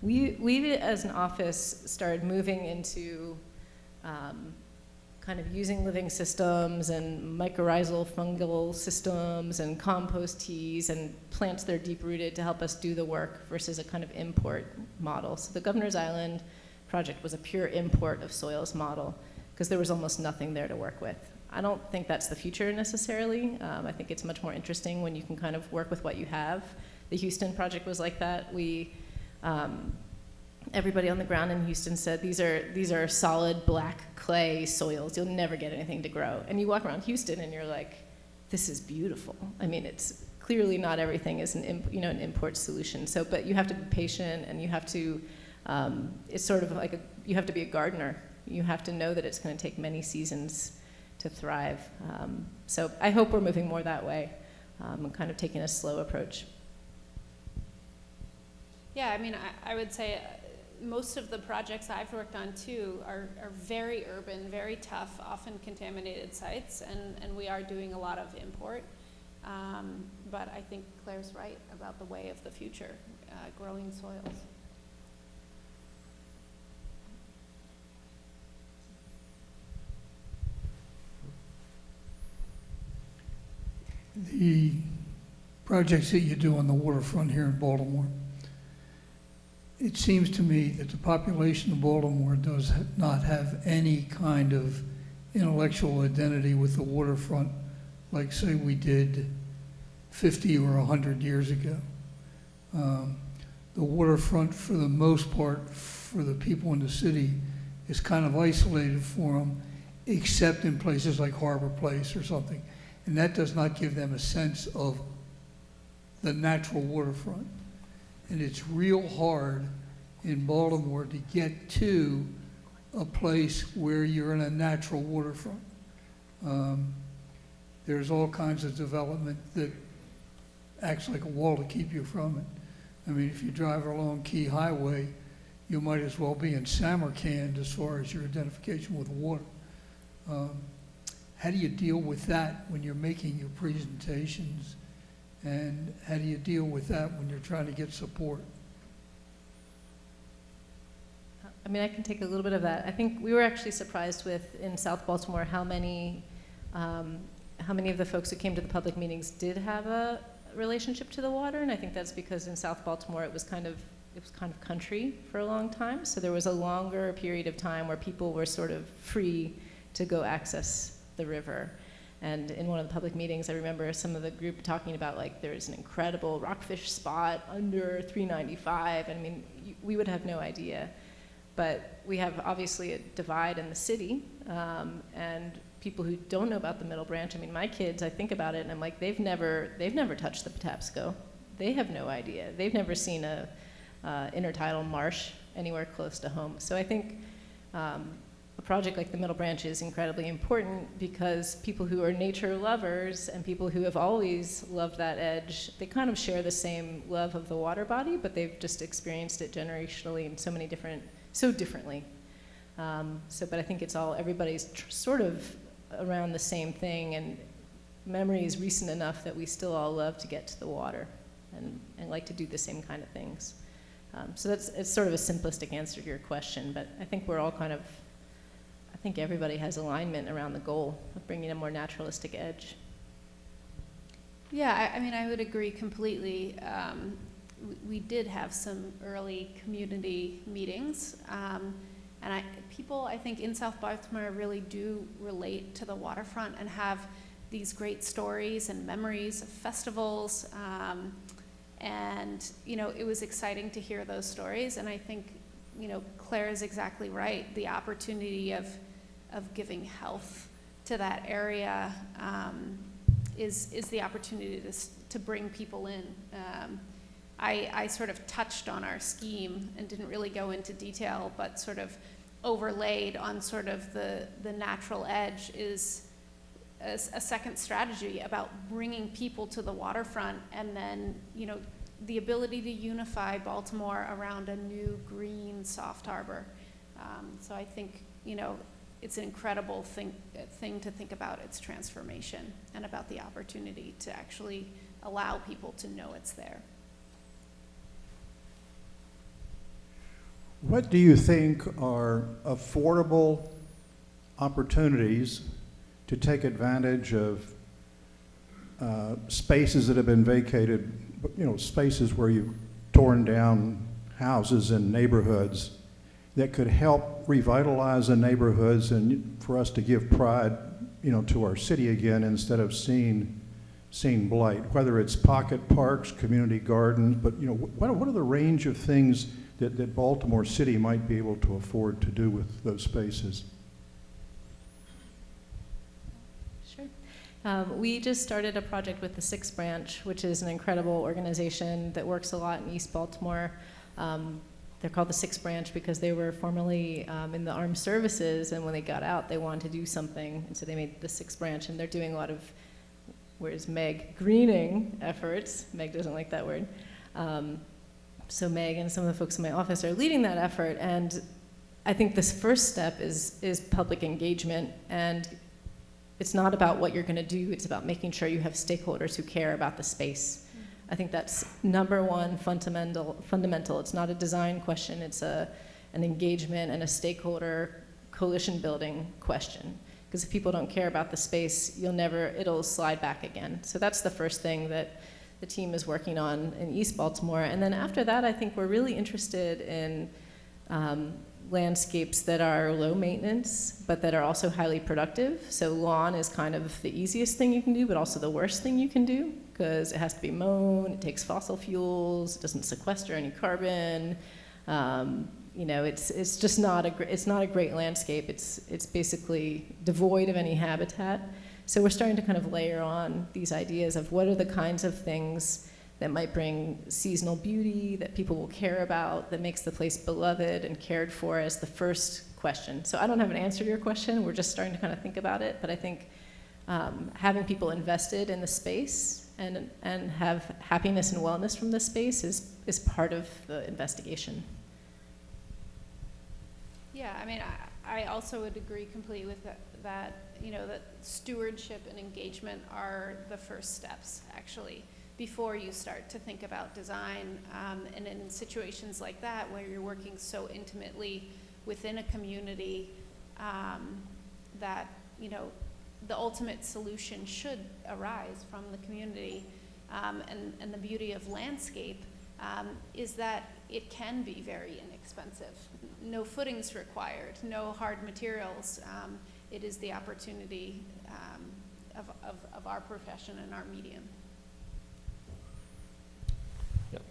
We as an office, started moving into kind of using living systems and mycorrhizal fungal systems and compost teas and plants that are deep-rooted to help us do the work versus a kind of import model. So the Governor's Island project was a pure import of soils model because there was almost nothing there to work with. I don't think that's the future necessarily. I think it's much more interesting when you can kind of work with what you have. The Houston project was like that. Everybody on the ground in Houston said, these are solid black clay soils. You'll never get anything to grow. And you walk around Houston and you're like, this is beautiful. I mean, it's clearly not everything is an import solution. So, but you have to be patient and you have to, it's sort of like you have to be a gardener. You have to know that it's going to take many seasons to thrive. So I hope we're moving more that way and kind of taking a slow approach. Yeah, I mean, I would say most of the projects I've worked on too are very urban, very tough, often contaminated sites, and we are doing a lot of import. But I think Claire's right about the way of the future, growing soils. The projects that you do on the waterfront here in Baltimore, it seems to me that the population of Baltimore does not have any kind of intellectual identity with the waterfront, like say we did 50 or 100 years ago. The waterfront, for the most part, for the people in the city, is kind of isolated for them, except in places like Harbor Place or something. And that does not give them a sense of the natural waterfront. And it's real hard in Baltimore to get to a place where you're in a natural waterfront. There's all kinds of development that acts like a wall to keep you from it. I mean, if you drive along Key Highway, you might as well be in Samarkand as far as your identification with water. How do you deal with that when you're making your presentations? And how do you deal with that when you're trying to get support? I mean, I can take a little bit of that. I think we were actually surprised with, in South Baltimore, how many of the folks who came to the public meetings did have a relationship to the water, and I think that's because in South Baltimore it was kind of country for a long time, so there was a longer period of time where people were sort of free to go access the river. And in one of the public meetings, I remember some of the group talking about, like, there's an incredible rockfish spot under 395. I mean, we would have no idea. But we have obviously a divide in the city, and people who don't know about the Middle Branch. I mean, my kids, I think about it, and I'm like, they've never touched the Patapsco. They have no idea. They've never seen a intertidal marsh anywhere close to home. So I think a project like the Middle Branch is incredibly important because people who are nature lovers and people who have always loved that edge, they kind of share the same love of the water body, but they've just experienced it generationally in so differently. But I think it's all, everybody's sort of around the same thing, and memory is recent enough that we still all love to get to the water and like to do the same kind of things. So it's sort of a simplistic answer to your question, but I think we're all I think everybody has alignment around the goal of bringing a more naturalistic edge. Yeah, I mean, I would agree completely. We did have some early community meetings, and people, I think, in South Baltimore really do relate to the waterfront and have these great stories and memories of festivals. And, you know, it was exciting to hear those stories. And I think, you know, Claire is exactly right. The opportunity of giving health to that area is the opportunity to bring people in. I sort of touched on our scheme and didn't really go into detail, but sort of overlaid on sort of the natural edge is a second strategy about bringing people to the waterfront, and then, you know, the ability to unify Baltimore around a new green soft harbor. So I think, you know, it's an incredible thing to think about its transformation and about the opportunity to actually allow people to know it's there. What do you think are affordable opportunities to take advantage of spaces that have been vacated, you know, spaces where you've torn down houses in neighborhoods that could help revitalize the neighborhoods and for us to give pride, you know, to our city again instead of seeing blight, whether it's pocket parks, community gardens, but, you know, what are the range of things that Baltimore City might be able to afford to do with those spaces? Sure. We just started a project with the 6th Branch, which is an incredible organization that works a lot in East Baltimore. They're called the 6th Branch because they were formerly in the armed services, and when they got out, they wanted to do something, and so they made the 6th Branch, and they're doing a lot of, where's Meg, greening efforts. Meg doesn't like that word. So Meg and some of the folks in my office are leading that effort, and I think this first step is public engagement, and it's not about what you're going to do, it's about making sure you have stakeholders who care about the space. I think that's number one fundamental. It's not a design question, it's an engagement and a stakeholder coalition building question. Because if people don't care about the space, it'll slide back again. So that's the first thing that the team is working on in East Baltimore. And then after that, I think we're really interested in landscapes that are low maintenance, but that are also highly productive. So lawn is kind of the easiest thing you can do, but also the worst thing you can do, because it has to be mown, it takes fossil fuels, it doesn't sequester any carbon. You know, it's just not a great landscape. It's basically devoid of any habitat. So we're starting to kind of layer on these ideas of what are the kinds of things that might bring seasonal beauty, that people will care about, that makes the place beloved and cared for as the first question. So I don't have an answer to your question. We're just starting to kind of think about it. But I think having people invested in the space and have happiness and wellness from the space is part of the investigation. Yeah, I mean, I also would agree completely with that, you know, that stewardship and engagement are the first steps, actually, before you start to think about design. And in situations like that, where you're working so intimately within a community, that, you know, the ultimate solution should arise from the community. And the beauty of landscape is that it can be very inexpensive. No footings required, no hard materials. It is the opportunity of our profession and our medium. Yep.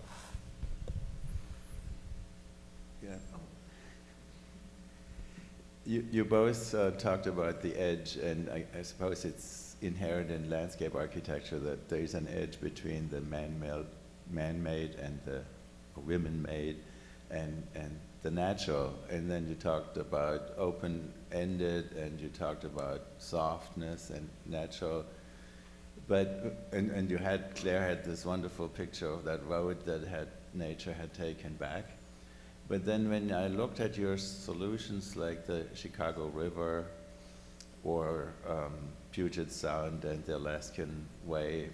Yeah. You both talked about the edge, and I suppose it's inherent in landscape architecture that there is an edge between the man-made and the women-made and the natural. And then you talked about open-ended, and you talked about softness and natural. But and you had Claire had this wonderful picture of that road that nature had taken back. But then when I looked at your solutions like the Chicago River or Puget Sound and the Alaskan Way,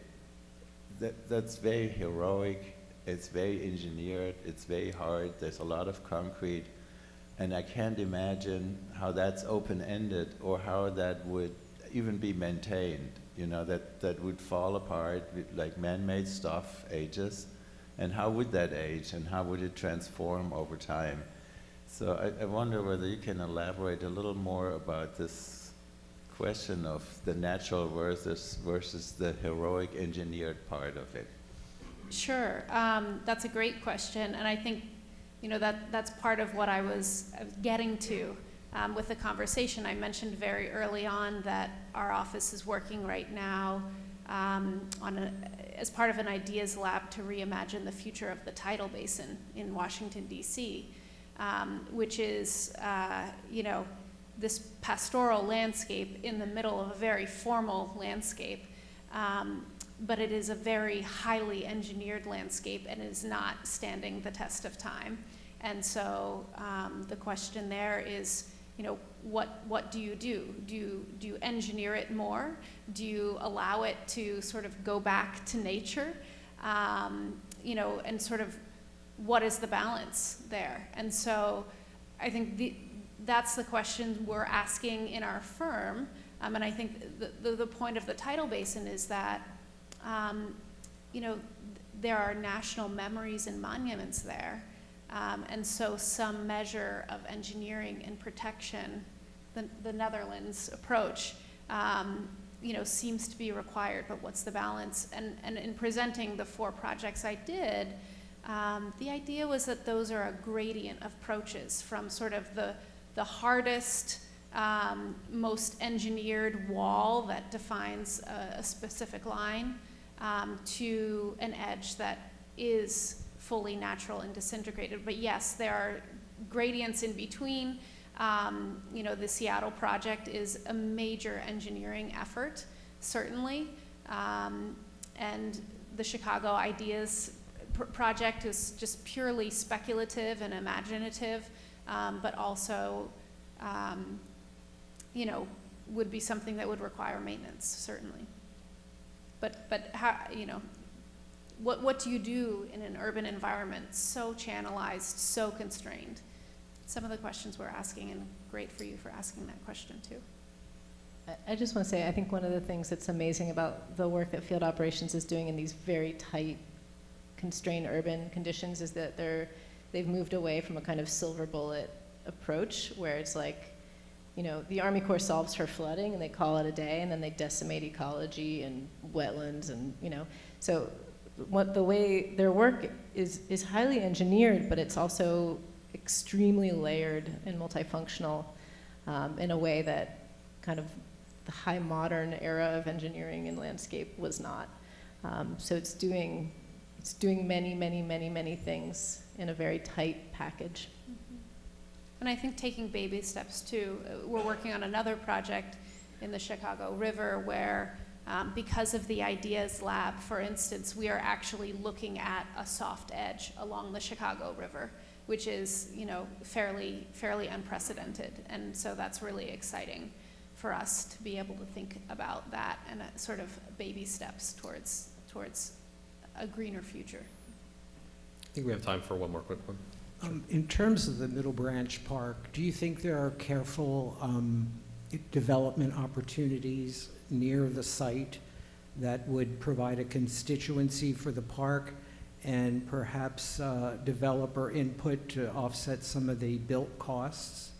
that's very heroic, it's very engineered, it's very hard, there's a lot of concrete, and I can't imagine how that's open-ended or how that would even be maintained, you know, that would fall apart, like man-made stuff ages. And how would that age, and how would it transform over time? So I wonder whether you can elaborate a little more about this question of the natural versus the heroic engineered part of it. Sure, that's a great question, and I think, you know, that's part of what I was getting to with the conversation. I mentioned very early on that our office is working right now as part of an ideas lab to reimagine the future of the tidal basin in Washington, D.C., which is, you know, this pastoral landscape in the middle of a very formal landscape, but it is a very highly engineered landscape and is not standing the test of time. And so the question there is, you know, what do you do? Do you engineer it more? Do you allow it to sort of go back to nature? You know, and sort of what is the balance there? And so I think that's the question we're asking in our firm. And I think the point of the tidal basin is that, you know, there are national memories and monuments there. And so some measure of engineering and protection, the Netherlands approach, you know, seems to be required, but what's the balance? And in presenting the 4 projects I did, the idea was that those are a gradient of approaches from sort of the hardest, most engineered wall that defines a specific line to an edge that is fully natural and disintegrated. But yes, there are gradients in between. You know, the Seattle project is a major engineering effort, certainly. And the Chicago Ideas project is just purely speculative and imaginative, but also, you know, would be something that would require maintenance, certainly. But how, you know, what do you do in an urban environment so channelized, so constrained? Some of the questions we're asking, and great for you for asking that question too. I just want to say, I think one of the things that's amazing about the work that field operations is doing in these very tight, constrained urban conditions is that they've moved away from a kind of silver bullet approach where it's like, you know, the Army Corps solves for flooding and they call it a day, and then they decimate ecology and wetlands, and, you know, so the way their work is highly engineered, but it's also extremely layered and multifunctional in a way that kind of the high modern era of engineering and landscape was not. So it's doing many, many, many, many things in a very tight package. Mm-hmm. And I think taking baby steps too. We're working on another project in the Chicago River where because of the Ideas Lab, for instance, we are actually looking at a soft edge along the Chicago River, which is, you know, fairly unprecedented. And so that's really exciting for us to be able to think about that and sort of baby steps towards a greener future. I think we have time for one more quick one. In terms of the Middle Branch Park, do you think there are careful development opportunities near the site that would provide a constituency for the park and perhaps developer input to offset some of the built costs?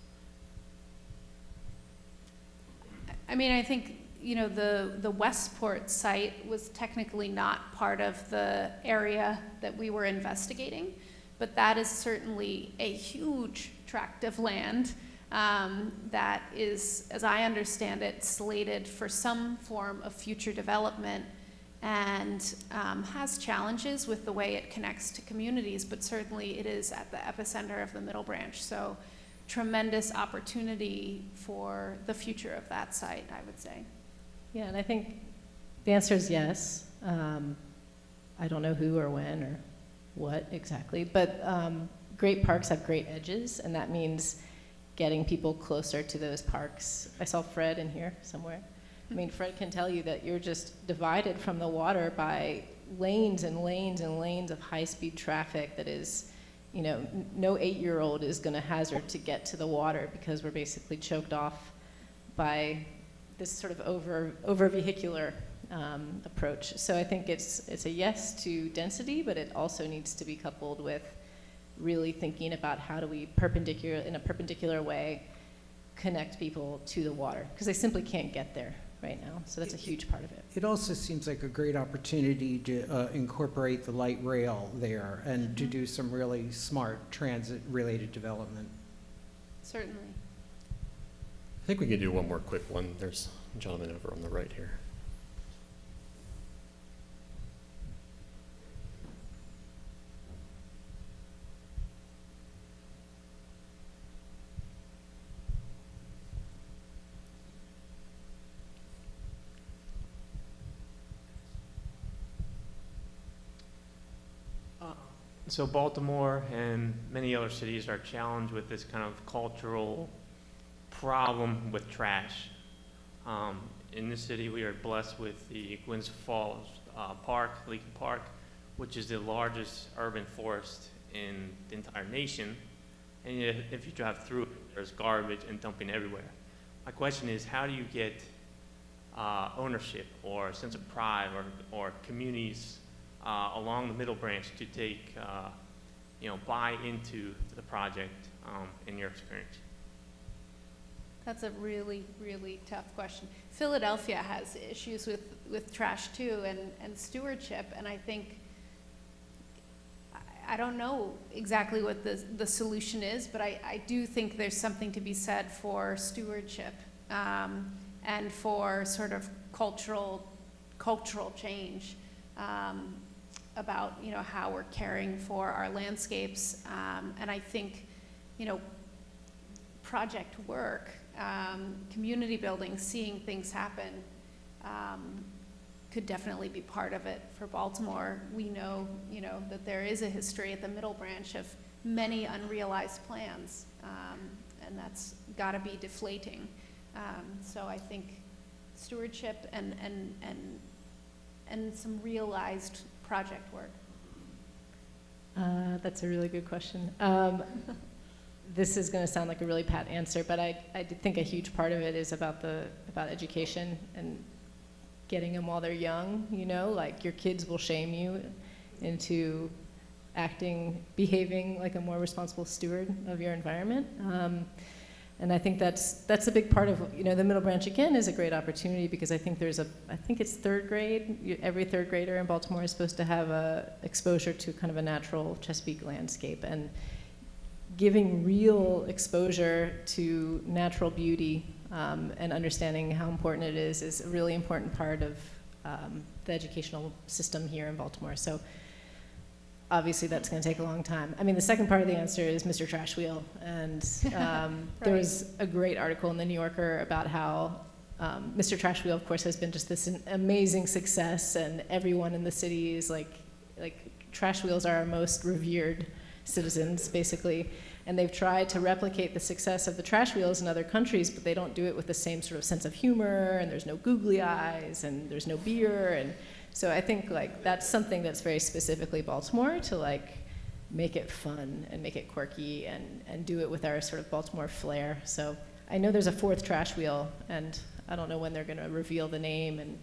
I mean, I think, you know, the Westport site was technically not part of the area that we were investigating, but that is certainly a huge tract of land that is, as I understand it, slated for some form of future development and has challenges with the way it connects to communities, but certainly it is at the epicenter of the Middle Branch. So tremendous opportunity for the future of that site, I would say. Yeah, and I think the answer is yes. I don't know who or when or what exactly, but great parks have great edges, and that means getting people closer to those parks. I saw Fred in here somewhere. I mean, Fred can tell you that you're just divided from the water by lanes and lanes and lanes of high-speed traffic that is, you know, no 8-year-old is going to hazard to get to the water because we're basically choked off by this sort of over-vehicular approach. So I think it's a yes to density, but it also needs to be coupled with really thinking about how do we in a perpendicular way connect people to the water, because they simply can't get there right now. So that's a huge part of it. It also seems like a great opportunity to incorporate the light rail there and to do some really smart transit-related development. Certainly. I think we could do one more quick one. There's a gentleman over on the right here. So Baltimore and many other cities are challenged with this kind of cultural problem with trash. In this city, we are blessed with the Gwynns Falls Park, Lincoln Park, which is the largest urban forest in the entire nation. And yet, if you drive through it, there's garbage and dumping everywhere. My question is, how do you get ownership or a sense of pride or communities along the Middle Branch to take, buy into the project in your experience? That's a really, really tough question. Philadelphia has issues with trash too, and stewardship, and I think, I don't know exactly what the solution is, but I do think there's something to be said for stewardship and for sort of cultural change. About how we're caring for our landscapes, and I think project work, community building, seeing things happen, could definitely be part of it for Baltimore. We know that there is a history at the Middle Branch of many unrealized plans, and that's got to be deflating. So I think stewardship and some realized project work. That's a really good question. This is going to sound like a really pat answer, but I think a huge part of it is about education and getting them while they're young. Like your kids will shame you into behaving like a more responsible steward of your environment. And I think that's a big part of, the Middle Branch, again, is a great opportunity because I think it's third grade. Every third grader in Baltimore is supposed to have exposure to kind of a natural Chesapeake landscape. And giving real exposure to natural beauty and understanding how important it is a really important part of the educational system here in Baltimore. So obviously, that's going to take a long time. I mean, the second part of the answer is Mr. Trash Wheel. And there was a great article in the New Yorker about how Mr. Trash Wheel, of course, has been just this amazing success. And everyone in the city is like trash wheels are our most revered citizens, basically. And they've tried to replicate the success of the trash wheels in other countries, but they don't do it with the same sort of sense of humor. And there's no googly eyes, and there's no beer. And so I think that's something that's very specifically Baltimore to make it fun and make it quirky and do it with our sort of Baltimore flair. So I know there's a fourth trash wheel, and I don't know when they're going to reveal the name and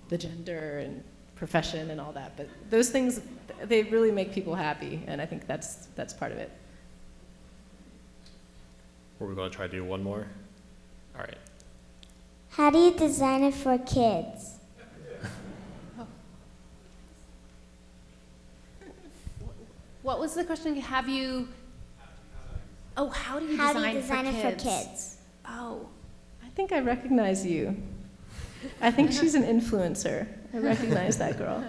the gender and profession and all that, but those things, they really make people happy, and I think that's part of it. We're going to try to do one more. All right. How do you design it for kids? What was the question? Have you? Oh, how do you How design, do you design for it kids? for kids? Oh, I think I recognize you. I think she's an influencer. I recognize that girl.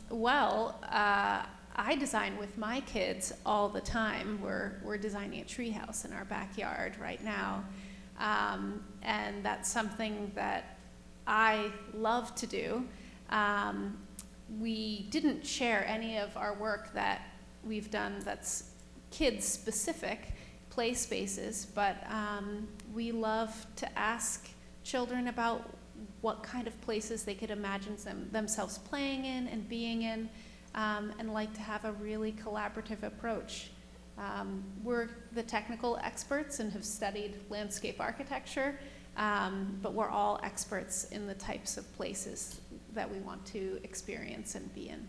Well, I design with my kids all the time. We're designing a treehouse in our backyard right now, and that's something that I love to do. We didn't share any of our work that we've done that's kids-specific play spaces, but we love to ask children about what kind of places they could imagine themselves playing in and being in, and like to have a really collaborative approach. We're the technical experts and have studied landscape architecture, but we're all experts in the types of places that we want to experience and be in.